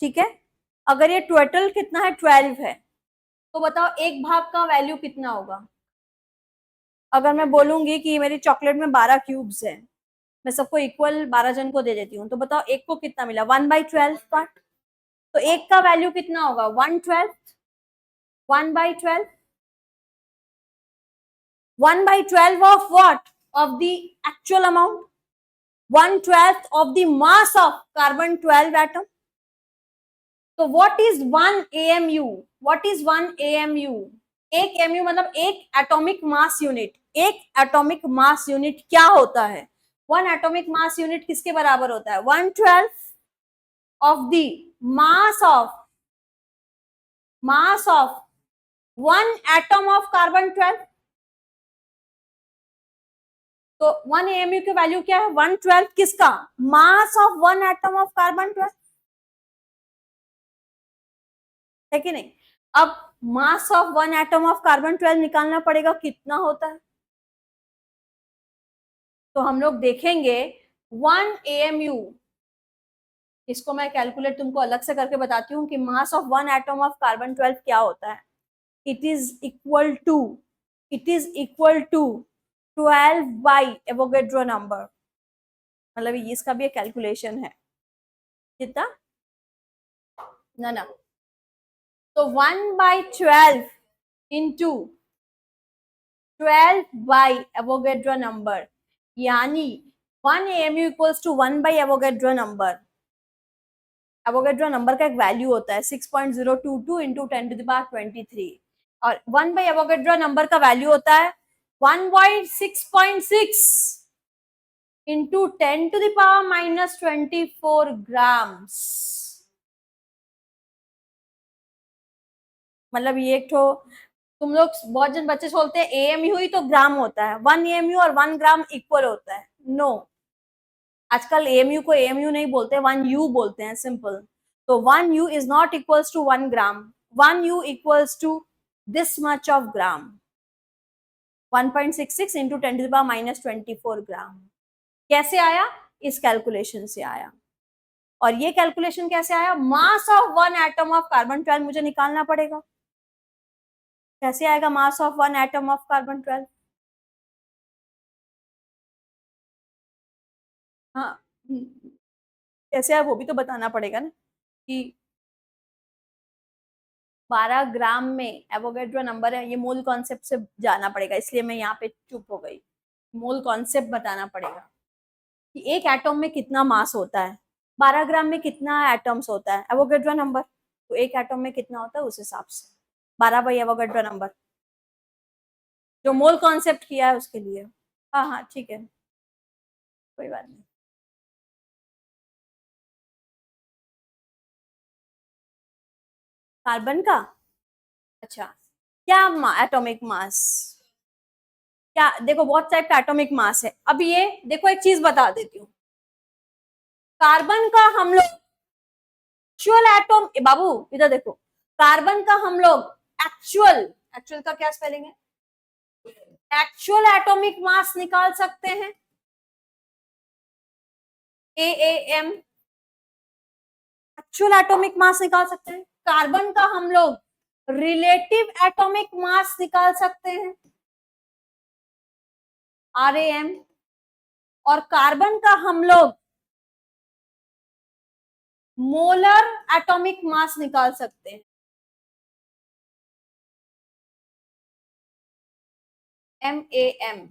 ठीक है, अगर ये टोटल कितना है 12 है, तो बताओ एक भाग का वैल्यू कितना होगा। अगर मैं बोलूंगी कि मेरी चॉकलेट में 12 क्यूब्स है, मैं सबको इक्वल 12 जन को दे देती हूँ, तो बताओ एक को कितना मिला, 1/12 पार्ट। तो एक का वैल्यू कितना होगा, 1/12, 1/12, 1/12 of what, of the actual amount, 1/12 of the mass of carbon 12 atom. तो what is 1 AMU, what is 1 AMU, एक AMU मतलब एक एटॉमिक मास यूनिट, एक एटॉमिक मास यूनिट क्या होता है, 1 एटॉमिक मास यूनिट किसके बराबर होता है, 1/12 of the mass of mass of 1 atom of carbon 12। तो 1 AMU की वैल्यू क्या है, 1/12 किसका, मास ऑफ 1 एटम ऑफ कार्बन 12, है कि नहीं। अब मास ऑफ 1 एटम ऑफ कार्बन 12 निकालना पड़ेगा, कितना होता है, तो हम लोग देखेंगे 1 AMU, इसको मैं कैलकुलेट तुमको अलग से करके बताती हूँ कि mass of 1 atom of carbon 12 क्या होता है। It is equal to, it is equal to 12 by Avogadro number, मतलब इसका भी एक कैलकुलेशन है, कितना ना ना, तो 1/12 इंटू 12 बाई एवोगेड्रो नंबर, यानी 1 AMU equals to 1 by Avogadro number. Avogadro number का एक वैल्यू होता है 6.022 इंटू 10⁻23, और 1 बाई एवोगेड्रो नंबर का वैल्यू होता है 1/6.6 इंटू 10⁻⁻24 ग्राम्स। मतलब ये एक तो तुम लोग बहुत जन बच्चे बोलते हैं AMU ही तो ग्राम होता है, 1 AMU और 1 ग्राम इक्वल होता है, नो आजकल AMU को AMU नहीं बोलते, 1U बोलते हैं, सिंपल। तो 1U is not equals to 1 gram, 1U equals to this much of gram, 1.66 into 10⁻⁻24 gram. कैसे आया, इस कैलकुलेशन से आया। और ये कैलकुलेशन कैसे आया, मास ऑफ 1 एटम ऑफ कार्बन 12 मुझे निकालना पड़ेगा। कैसे आएगा मास ऑफ 1 एटम ऑफ कार्बन 12, हाँ कैसे है वो भी तो बताना पड़ेगा ना, कि 12 ग्राम में एवोगेड्रो नंबर है, ये मोल कॉन्सेप्ट से जाना पड़ेगा, इसलिए मैं यहाँ पे चुप हो गई। मोल कॉन्सेप्ट बताना पड़ेगा कि एक एटम में कितना मास होता है, 12 ग्राम में कितना एटम्स होता है, एवोगेड्रो नंबर, तो एक एटम में कितना होता है उस हिसाब से 12 बाई एवोगेड्रो नंबर, जो मोल कॉन्सेप्ट किया है उसके लिए। हाँ हाँ ठीक है, कोई बात नहीं। कार्बन का, अच्छा क्या एटॉमिक मास, क्या देखो बहुत टाइप का एटॉमिक मास है। अब ये देखो एक चीज बता देती हूँ, कार्बन का हम लोग एक्चुअल एटम, बाबू इधर देखो, कार्बन का हम लोग एक्चुअल, एक्चुअल का क्या स्पेलिंग है, एक्चुअल एटॉमिक मास निकाल सकते हैं, AAM, एक्चुअल एटॉमिक मास निकाल सकते हैं। कार्बन का हम लोग रिलेटिव एटॉमिक मास निकाल सकते हैं, RAM, और कार्बन का हम लोग मोलर एटॉमिक मास निकाल सकते हैं, MAM,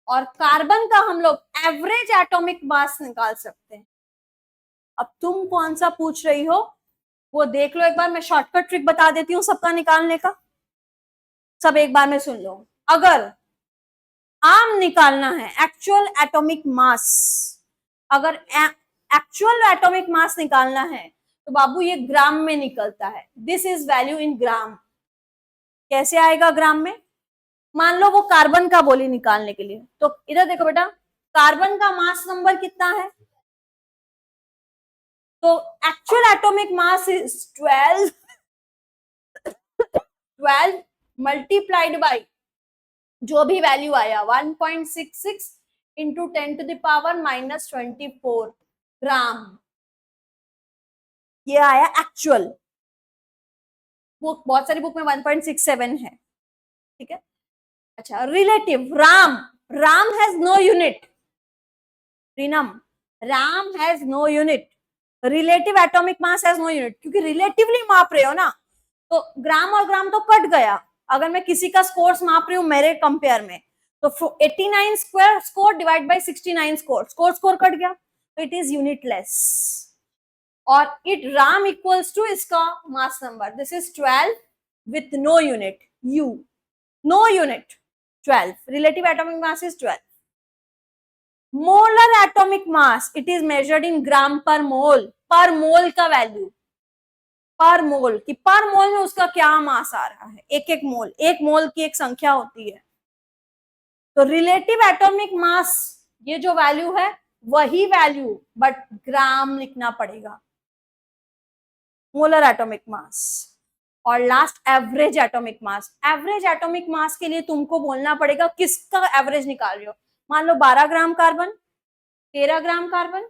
और कार्बन का हम लोग एवरेज एटॉमिक मास निकाल सकते हैं। अब तुम कौन सा पूछ रही हो वो देख लो एक बार, मैं शॉर्टकट ट्रिक बता देती हूँ सबका निकालने का, सब एक बार में सुन लो। अगर आम निकालना है एक्चुअल एटॉमिक मास, अगर एक्चुअल एटॉमिक मास निकालना है तो बाबू ये ग्राम में निकलता है। दिस इज वैल्यू इन ग्राम। कैसे आएगा ग्राम में? मान लो वो कार्बन का बोली निकालने के लिए, तो इधर देखो बेटा, कार्बन का मास नंबर कितना है? तो actual atomic mass is 12 multiplied by जो भी वैल्यू आया 1.66 इंटू 10⁻⁻24 ग्राम। ये आया एक्चुअल। बुक, बहुत सारी बुक में 1.67 है, ठीक है। अच्छा, relative RAM, RAM has no unit, रीनम, RAM has no unit, relative atomic mass has no unit, क्योंकि रिलेटिवली माप रहे हो ना, तो ग्राम और ग्राम तो कट गया। अगर मैं किसी का स्कोर्स माप रही हूँ मेरे कंपेयर में, तो 89 square score divide by 69 score cut गया, तो इट इज यूनिटलेस। और इट राम इक्वल्स टू इसका mass number, this is 12 with no unit, you, no unit 12, relative atomic mass is 12। Molar atomic mass, it is measured in gram per mole का value, पर मोल, कि पर मोल में उसका क्या मास आ रहा है, एक मोल की एक संख्या होती है। तो रिलेटिव एटॉमिक मास, ये जो वैल्यू है वही वैल्यू, बट ग्राम लिखना पड़ेगा, मोलर एटॉमिक मास। और last average atomic mass, average atomic mass के लिए तुमको बोलना पड़ेगा किसका एवरेज निकाल रहे हो। मान लो 12 gram carbon, 13 gram carbon,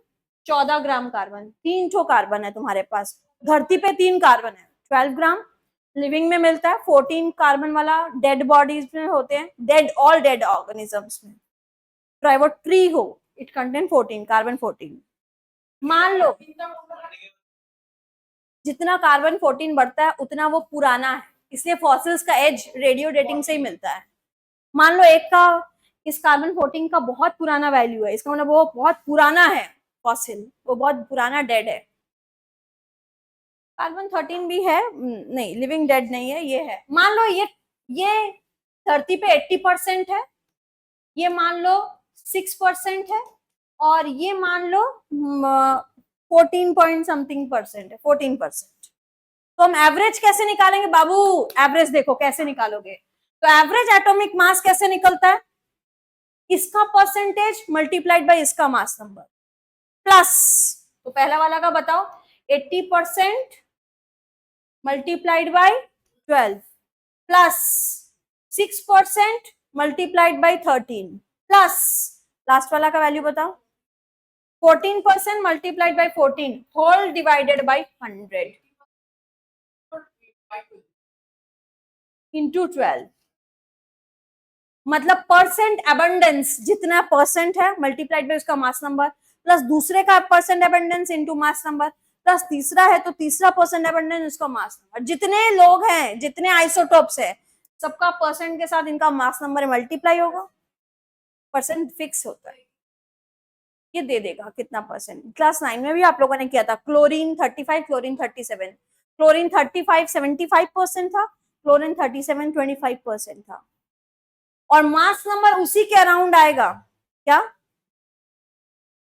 14 gram carbon, 3 ठो कार्बन है तुम्हारे पास, धरती पे 3 कार्बन है, 12 ग्राम लिविंग में मिलता है, 14 कार्बन वाला डेड बॉडीज में होते हैं, डेड, ऑल डेड ऑर्गेनिजम्स में, चाहे वो ट्री हो, इट कंटेन 14 कार्बन 14। मान लो जितना कार्बन 14 बढ़ता है उतना वो पुराना है, इसलिए फॉसिल्स का एज रेडियो डेटिंग से ही मिलता है। मान लो एक का, इस कार्बन 14 का बहुत पुराना वैल्यू है, इसका मतलब वो बहुत पुराना है फॉसिल, वो बहुत पुराना डेड है। कार्बन 13 भी है, नहीं लिविंग डेड नहीं है, ये है। मान लो ये धरती पे 80% है, ये मान लो 6% है, और ये मान लो 14 पॉइंट समथिंग परसेंट है, 14%। तो हम एवरेज कैसे निकालेंगे बाबू? एवरेज देखो कैसे निकालोगे, तो एवरेज एटॉमिक मास कैसे निकलता है, इसका परसेंटेज मल्टीप्लाइड बाय इसका मास नंबर प्लस, तो पहला वाला का बताओ, 80% multiplied by 12 plus 6% multiplied by 13 plus last वाला का वैल्यू बताओ, 14% multiplied by 14 whole divided by 100 into 12, मतलब परसेंट एबंडेंस जितना परसेंट है मल्टीप्लाइड बाय उसका मास नंबर, प्लस दूसरे का percent abundance into mass number, plus तीसरा है तो तीसरा परसेंट एबंडेंस उसका मास नंबर, जितने लोग हैं, जितने आइसोटोप्स है, सबका परसेंट के साथ इनका मास नंबर मल्टीप्लाई होगा, परसेंट फिक्स होता है, ये दे देगा कितना परसेंट। क्लास 9 में भी आप लोगों ने किया था, क्लोरीन 35, क्लोरीन 37, क्लोरीन 35 75% था, क्लोरीन 37 25% था, और मास नंबर उसी के अराउंड आएगा क्या,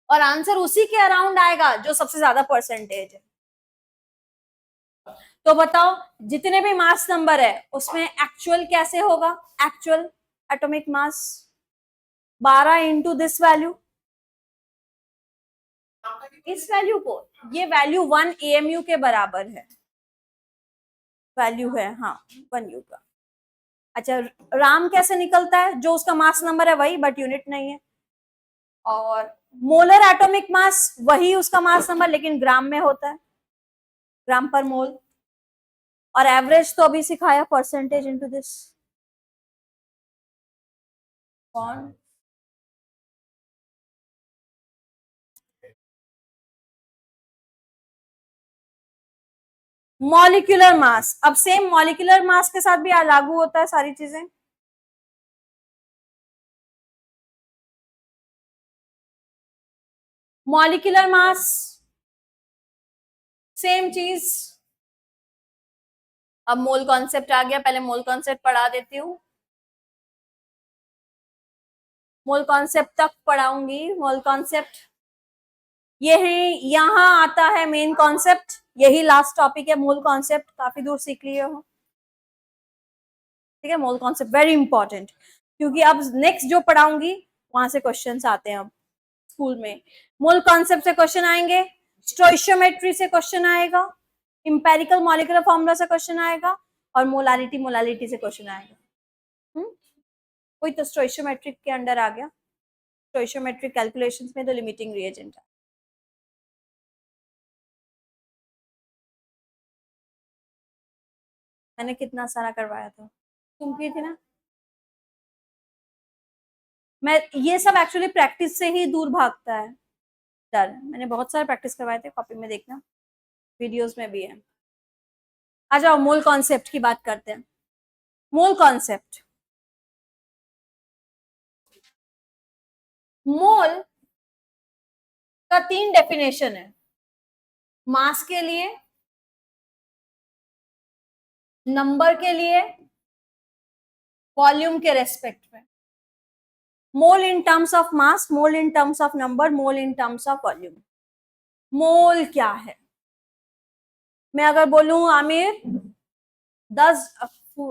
और आंसर उसी के अराउंड आएगा जो सबसे ज्यादा परसेंटेज है। तो बताओ जितने भी मास नंबर है उसमें एक्चुअल कैसे होगा, actual atomic mass 12 into this value, इस वैल्यू को, ये वैल्यू 1 AMU के बराबर है, वैल्यू है हाँ 1 U का। अच्छा, राम कैसे निकलता है, जो उसका मास नंबर है वही, बट यूनिट नहीं है, और मोलर एटॉमिक मास वही उसका मास नंबर, लेकिन ग्राम में होता है, ग्राम पर मोल, और एवरेज तो अभी सिखाया परसेंटेज इनटू दिस, कौन मॉलिक्यूलर मास, अब सेम मॉलिक्यूलर मास के साथ भी लागू होता है सारी चीजें। मॉलिक्यूलर मास सेम चीज, अब मोल कॉन्सेप्ट आ गया, पहले मोल कॉन्सेप्ट पढ़ा देती हूँ, मोल कॉन्सेप्ट तक पढ़ाऊंगी। मोल कॉन्सेप्ट ये है, यहां आता है मेन कॉन्सेप्ट, यही लास्ट टॉपिक है, मोल कॉन्सेप्ट काफी दूर सीख लिए हो, ठीक है। मोल कॉन्सेप्ट वेरी इंपॉर्टेंट, क्योंकि अब नेक्स्ट जो पढ़ाऊंगी वहां से क्वेश्चंस आते हैं अब स्कूल में। मोल कॉन्सेप्ट से क्वेश्चन आएंगे, स्टोइशियोमेट्री से क्वेश्चन आएगा, इंपेरिकल मॉलिक्यूलर फॉर्मूला से क्वेश्चन आएगा, और मोलालिटी से क्वेश्चन आएगा। कोई तो स्टोइशियोमेट्रिक के अंडर आ गया, स्टोइशियोमेट्रिक कैलकुलेशंस में तो लिमिटिंग रिएजेंट है। मैंने कितना सारा करवाया था, तुम की थी ना। मैं ये सब एक्चुअली प्रैक्टिस से ही दूर भागता है डर। मैंने बहुत सारे प्रैक्टिस करवाए थे, कॉपी में देखना, वीडियोस में भी है। आ जाओ मोल कॉन्सेप्ट की बात करते हैं। मोल कॉन्सेप्ट, मोल का 3 डेफिनेशन है, मास के लिए, नंबर के लिए, वॉल्यूम के रेस्पेक्ट में। Mole in terms of mass, mole in terms of number, mole in terms of volume. Mole क्या है? मैं अगर बोलूं आमिर 10,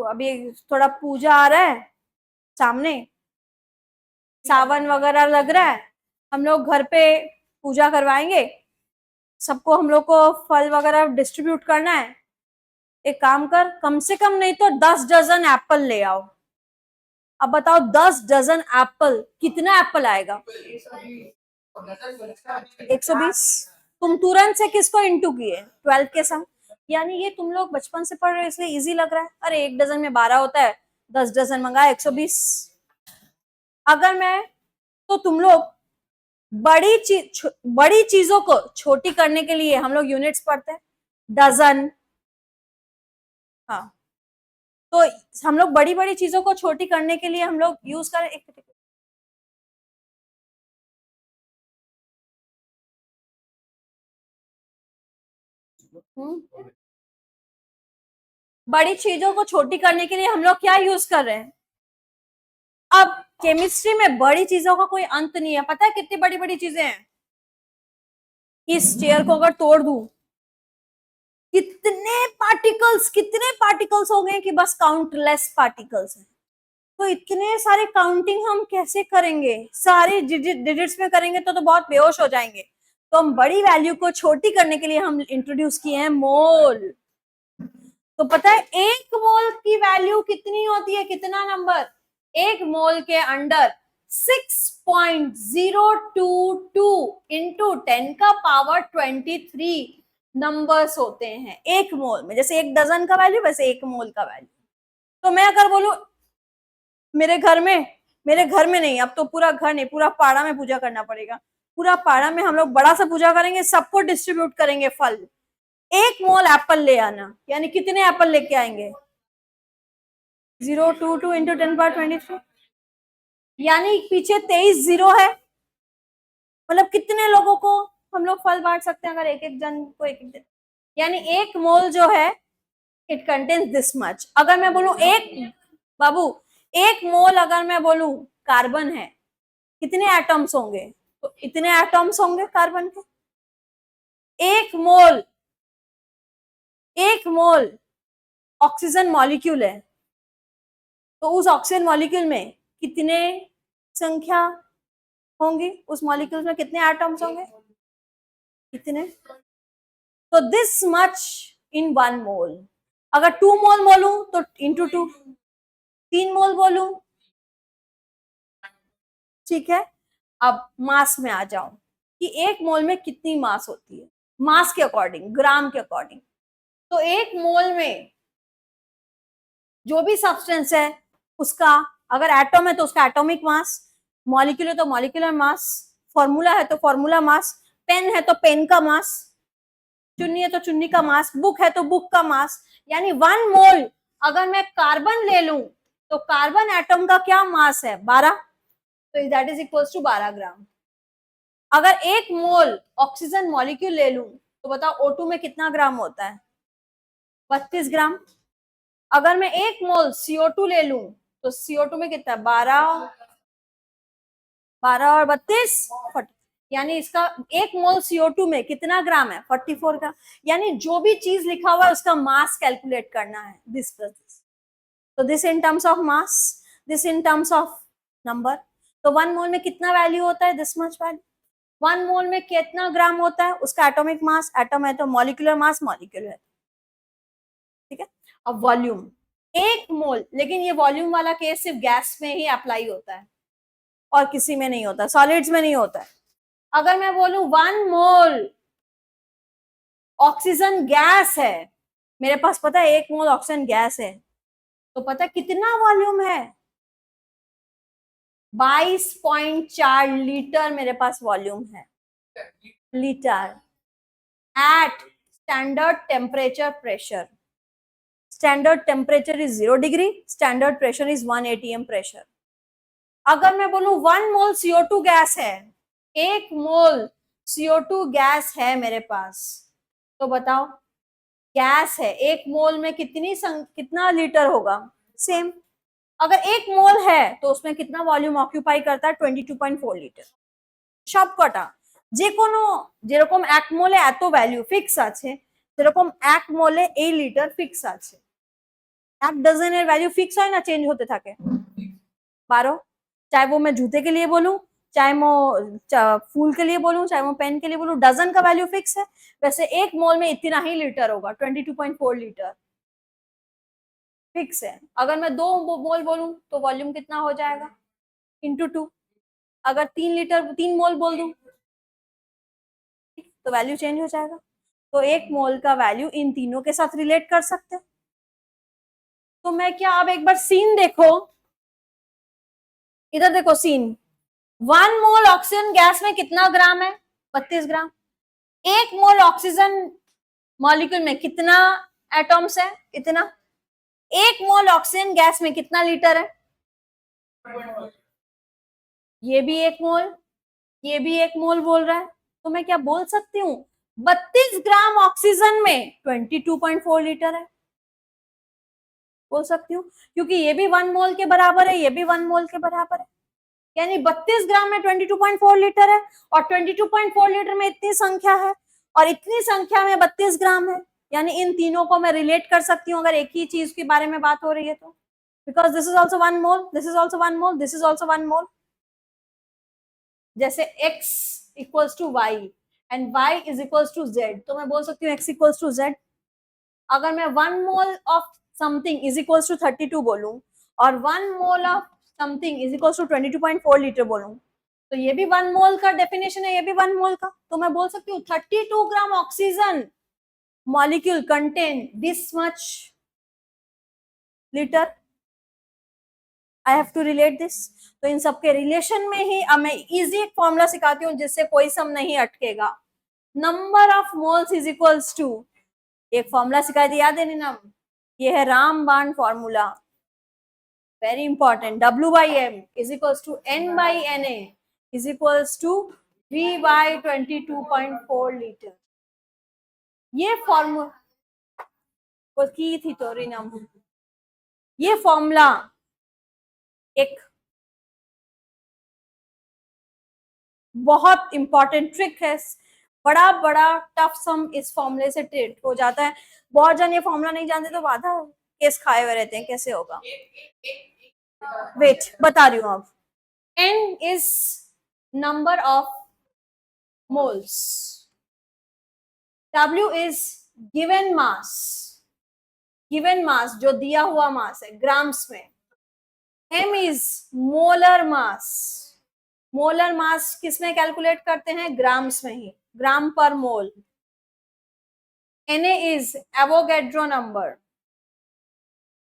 अभी थोड़ा पूजा आ रहा है सामने, सावन वगैरह लग रहा है, हम लोग घर पे पूजा करवाएंगे, सबको हम लोग को फल वगैरह डिस्ट्रीब्यूट करना है। एक काम कर, कम से कम नहीं तो 10 डजन एप्पल ले आओ। अब बताओ 10 डजन एप्पल, कितना एप्पल आएगा? 120। तुम तुरंत से किसको इंटू किए? 12 के संग। यानी ये तुम लोग बचपन से पढ़ रहे हो इसलिए इजी लग रहा है। अरे 1 डजन में 12 होता है, 10 डजन मंगाए 120। अगर मैं, तो तुम लोग बड़ी चीजों को छोटी करने के लिए हम लोग यूनिट्स पढ़ते हैं, डजन। हाँ, तो हम लोग बड़ी बड़ी चीजों को छोटी करने के लिए हम लोग यूज करें बड़ी चीजों को छोटी करने के लिए हम लोग क्या यूज कर रहे हैं? अब केमिस्ट्री में बड़ी चीजों का कोई अंत नहीं है। पता है कितनी बड़ी बड़ी चीजें हैं? इस चेयर को अगर तोड़ दूं, कितने पार्टिकल्स हो गए कि बस काउंटलेस पार्टिकल्स हैं। तो इतने सारे काउंटिंग हम कैसे करेंगे? सारे डिजिट्स में करेंगे तो बहुत बेहोश हो जाएंगे। तो हम बड़ी वैल्यू को छोटी करने के लिए हम इंट्रोड्यूस किए हैं मोल। तो पता है 1 मोल की वैल्यू कितनी होती है? कितना नंबर? 1 मोल के अंडर 6.022 इंटू 10 का पावर 23 नंबर्स होते हैं 1 मोल में। जैसे 1 डजन का वैल्यू, वैसे 1 मोल का वैल्यू। तो मैं अगर बोलूं मेरे घर में नहीं, अब तो पूरा घर नहीं, पूरा पाड़ा में पूजा करना पड़ेगा। पूरा पाड़ा में हम लोग बड़ा सा पूजा करेंगे, सबको डिस्ट्रीब्यूट करेंगे फल। 1 मोल एप्पल ले आना, यानी कितने एप्पल लेके आएंगे? 022 इंटू 10⁻23, यानी पीछे 23 जीरो है। मतलब कितने लोगों को हम लोग फल बांट सकते हैं अगर एक एक जन को एक एक? यानी 1 मोल जो है इट कंटेन्स दिस मच। अगर मैं बोलूं बाबू 1 मोल अगर मैं बोलूं कार्बन है, कितने एटम्स होंगे? तो इतने एटम्स होंगे कार्बन के। 1 मोल ऑक्सीजन मॉलिक्यूल है, तो उस ऑक्सीजन मॉलिक्यूल में कितने संख्या होंगी? उस मॉलिक्यूल में कितने एटम्स होंगे? कितने? तो दिस मच इन 1 मोल। अगर 2 मोल बोलूं तो इंटू 2, 3 मोल बोलूं, ठीक है। अब मास में आ जाओ कि 1 मोल में कितनी मास होती है, मास के अकॉर्डिंग, ग्राम के अकॉर्डिंग। तो 1 मोल में जो भी सब्सटेंस है उसका, अगर एटम है तो उसका एटॉमिक मास, मॉलिक्यूल है तो मॉलिक्यूलर मास, फॉर्मूला है तो फॉर्मूला मास, पेन है तो पेन का मास, चुन्नी है तो चुन्नी का मास, बुक है तो बुक का मास। यानी 1 मोल अगर मैं कार्बन ले लूं तो कार्बन एटम का क्या मास है? 12, तो दैट इज इक्वल्स टू 12 ग्राम। अगर 1 मोल ऑक्सीजन मॉलिक्यूल ले लूं तो बताओ O2 में कितना ग्राम होता है? 32 ग्राम। अगर मैं 1 मोल CO2 ले लूं तो CO2 में कितना? 12 और 32 40। यानी इसका 1 मोल CO2 में कितना ग्राम है, 44 ग्राम। यानी जो भी चीज लिखा हुआ है उसका मास कैलकुलेट करना है, दिस प्लस दिस। तो this in terms of mass, this in terms of number. तो 1 मोल में कितना वैल्यू होता है, दिस मच वैल्यू। 1 मोल में कितना ग्राम होता है, उसका एटॉमिक मास, एटम है तो मॉलिक्यूलर मास मॉलिक्यूलर है, ठीक है। अब वॉल्यूम 1 मोल, लेकिन ये वॉल्यूम वाला केस सिर्फ गैस में ही अप्लाई होता है और किसी में नहीं होता, सॉलिड्स में नहीं होता है। अगर मैं बोलूं 1 मोल ऑक्सीजन गैस है, मेरे पास पता है 1 मोल ऑक्सीजन गैस है, तो पता है कितना वॉल्यूम है, 22.4 लीटर मेरे पास वॉल्यूम है, litre at standard temperature pressure. Standard temperature is 0 degree, standard pressure is 1 atm pressure. अगर मैं बोलूं 1 मोल CO2 गैस है, 1 मोल CO2 गैस है मेरे पास, तो बताओ गैस है 1 मोल में कितना लीटर होगा, सेम। अगर 1 मोल है तो उसमें कितना वॉल्यूम ऑक्यूपाई करता है, 22.4 লিটার। সব কটা যে কোনো যেরকম 1 মোলে এত ভ্যালু ফিক্স আছে, সেরকম 1 মোলে এই লিটার ফিক্স আছে। 1 ডজনের ভ্যালू ফিক্স হয় না, চেঞ্জ होते থাকে 12, चाहे वो मैं जूते के लिए बोलूं, चाहे वो फूल के लिए बोलूं, चाहे वो पेन के लिए बोलूं, डजन का वैल्यू फिक्स है। वैसे 1 मोल में इतना ही लीटर होगा, 22.4 लीटर फिक्स है। अगर मैं 2 मोल बोलूं तो वॉल्यूम कितना हो जाएगा, इंटू 2। अगर 3 लीटर 3 मोल बोल दूं तो वैल्यू चेंज हो जाएगा। तो 1 मोल का वैल्यू इन तीनों के साथ रिलेट कर सकते हैं। तो मैं क्या, अब एक बार सीन देखो, इधर देखो सीन। 1 मोल ऑक्सीजन गैस में कितना ग्राम है, 32 ग्राम। 1 मोल ऑक्सीजन मॉलिक्यूल में कितना एटॉम्स है, इतना। 1 मोल ऑक्सीजन गैस में कितना लीटर है, ये भी 1 मोल, ये भी 1 मोल बोल रहा है। तो मैं क्या बोल सकती हूँ, 32 ग्राम ऑक्सीजन में 22.4 लीटर है, बोल सकती हूँ, क्योंकि ये भी 1 मोल के बराबर है, ये भी 1 मोल के बराबर है। यानी 32 ग्राम में 22.4 लीटर है, और 22.4 लीटर में इतनी संख्या है, और इतनी संख्या में 32 ग्राम है। यानी इन तीनों को मैं रिलेट कर सकती हूँ अगर एक ही चीज के बारे में बात हो रही है तो। Because this is also 1 mole, this is also 1 mole, this is also 1 mole. जैसे x equals to y and y is equals to z, तो मैं बोल सकती हूँ x इक्वल्स टू z। अगर मैं 1 mole of something is equals to 32 बोलूं, और 1 mole of something is equals to 22.4 litre बोलूं, तो ये भी 1 मोल का डेफिनेशन है, ये भी 1 मोल का। तो मैं बोल सकती हूँ 32 gram oxygen molecule contain this much litre. I have to relate this. तो इन सबके रिलेशन में ही अब मैं इजी एक फॉर्मूला सिखाती हूँ जिससे कोई सम नहीं अटकेगा। Number of moles is equals to, एक फॉर्मूला सिखाई थी, याद है ना, ये है रामबाण formula, very important. W by M is equals to N by Na is equals to V by 22.4 litre. ये फॉर्मूला की थी तो रिनम, ये फॉर्मूला एक बहुत इंपॉर्टेंट ट्रिक है। बड़ा बड़ा टफ सम इस फॉर्मूले से ट्रीट हो जाता है। बहुत जन ये फॉर्मूला नहीं जानते तो आधा केस खाए हुए रहते हैं, कैसे होगा। वेट बता रही हूँ अब। N is number of moles, W is given mass, given mass जो दिया हुआ मास है ग्राम्स में। M is molar mass, molar mass किसमें कैलकुलेट करते हैं, ग्राम्स में ही, ग्राम per mole. Na is Avogadro number,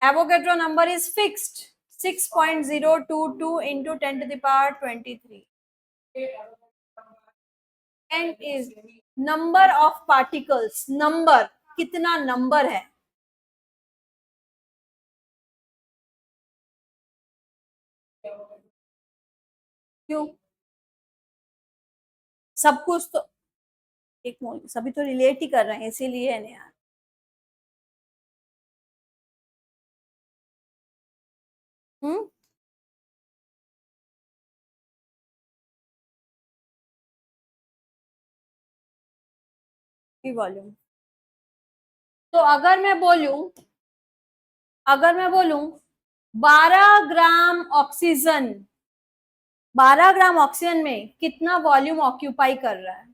Avogadro number is fixed 6.022 into 10 to the power 23। N is number of particles, number कितना नंबर है, क्यों सब कुछ तो एक मोल सभी तो रिलेट ही कर रहे हैं, इसीलिए है ना यार। हम्म की वॉल्यूम। तो अगर मैं बोलूं 12 ग्राम ऑक्सीजन, 12 ग्राम ऑक्सीजन में कितना वॉल्यूम ऑक्यूपाई कर रहा है,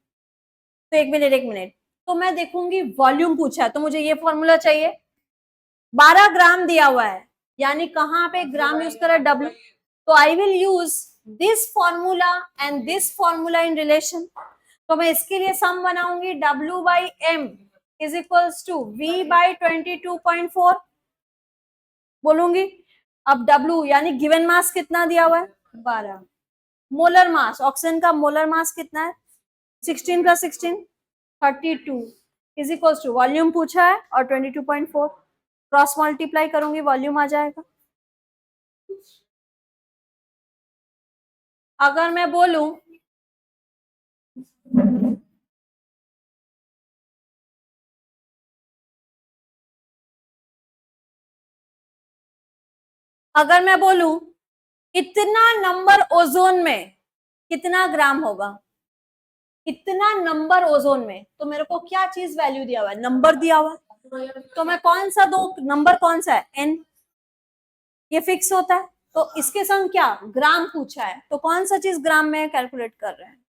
तो एक मिनट, तो मैं देखूंगी वॉल्यूम पूछा है तो मुझे ये फॉर्मूला चाहिए। 12 ग्राम दिया हुआ है, यानी कहां पे ग्राम यूज करा, डब्ल्यू, तो I will use this formula and this formula in relation. तो मैं इसके लिए सम बनाऊंगी, W by M is equals to V by 22.4 बोलूंगी। अब W यानी गिवन मास कितना दिया हुआ है, 12। मोलर मास, ऑक्सीजन का मोलर मास कितना है, 16 plus 16 32 is equals to volume पूछा है और 22.4, क्रॉस मल्टीप्लाई करूंगी वॉल्यूम आ जाएगा। अगर मैं बोलूं इतना नंबर ओजोन में कितना ग्राम होगा, इतना नंबर ओजोन में, तो मेरे को क्या चीज वैल्यू दिया हुआ है, नंबर दिया हुआ है, तो मैं कौन सा दो, नंबर कौन सा है, एन, ये फिक्स होता है। तो इसके संग क्या ग्राम पूछा है, तो कौन सा चीज ग्राम में कैलकुलेट कर रहे हैं,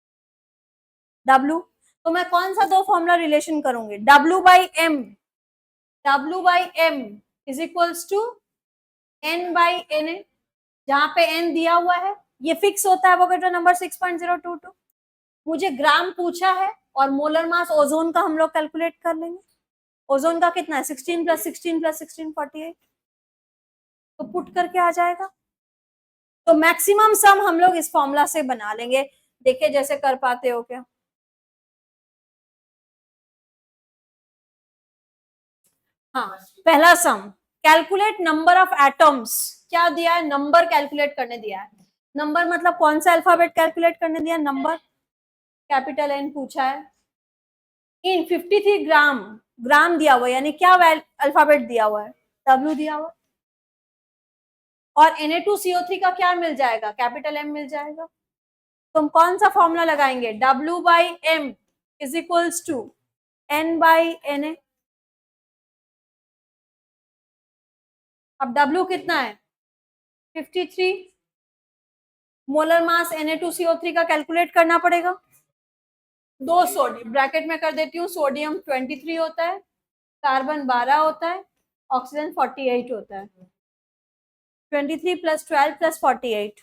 डब्ल्यू। तो मैं कौन सा दो फॉर्मूला रिलेशन करूंगी, W by M is equals to N by N A, जहां पे एन दिया हुआ है ये फिक्स होता है, वोगेट्रो नंबर 6.022। मुझे ग्राम पूछा है और मोलर मास ओजोन का हम लोग कैलकुलेट कर लेंगे। ओजोन का कितना है, 16 प्लस 16 प्लस 16 48, तो पुट करके आ जाएगा। तो मैक्सिमम सम हम लोग इस फॉर्मूला से बना लेंगे, देखिए जैसे कर पाते हो क्या। हाँ, पहला सम, कैलकुलेट नंबर ऑफ एटम्स, क्या दिया है, नंबर कैलकुलेट करने दिया है। नंबर मतलब कौन सा अल्फाबेट कैलकुलेट करने दिया, नंबर, कैपिटल एन पूछा है। इन 53 ग्राम, ग्राम दिया हुआ है, यानी क्या अल्फाबेट दिया हुआ है, डब्ल्यू दिया हुआ है। और Na2CO3 का क्या मिल जाएगा, कैपिटल एम मिल जाएगा। तो हम कौन सा फॉर्मूला लगाएंगे, W by M is equals to N by N A. अब W कितना है 53, मोलर मास Na2CO3 का कैलकुलेट करना पड़ेगा। दो सोडियम ब्रैकेट में कर देती हूँ, सोडियम 23 होता है, कार्बन 12 होता है, ऑक्सीजन 48 होता है। 23 प्लस 12 प्लस 48,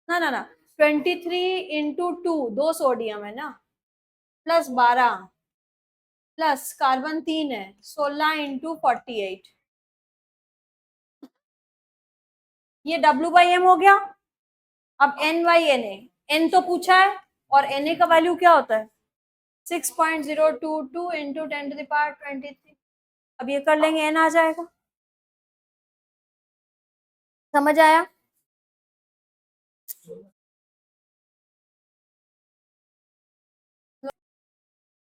ना 23 इंटू 2, दो सोडियम है ना, प्लस 12 प्लस कार्बन 3 है, 16 इंटू 48, ये W बाई एम हो गया। अब N by N A, N तो पूछा है और Na का वैल्यू क्या होता है 6.022 इंटू 10 टू द पावर 23। अब ये कर लेंगे, N आ जाएगा। समझ आया।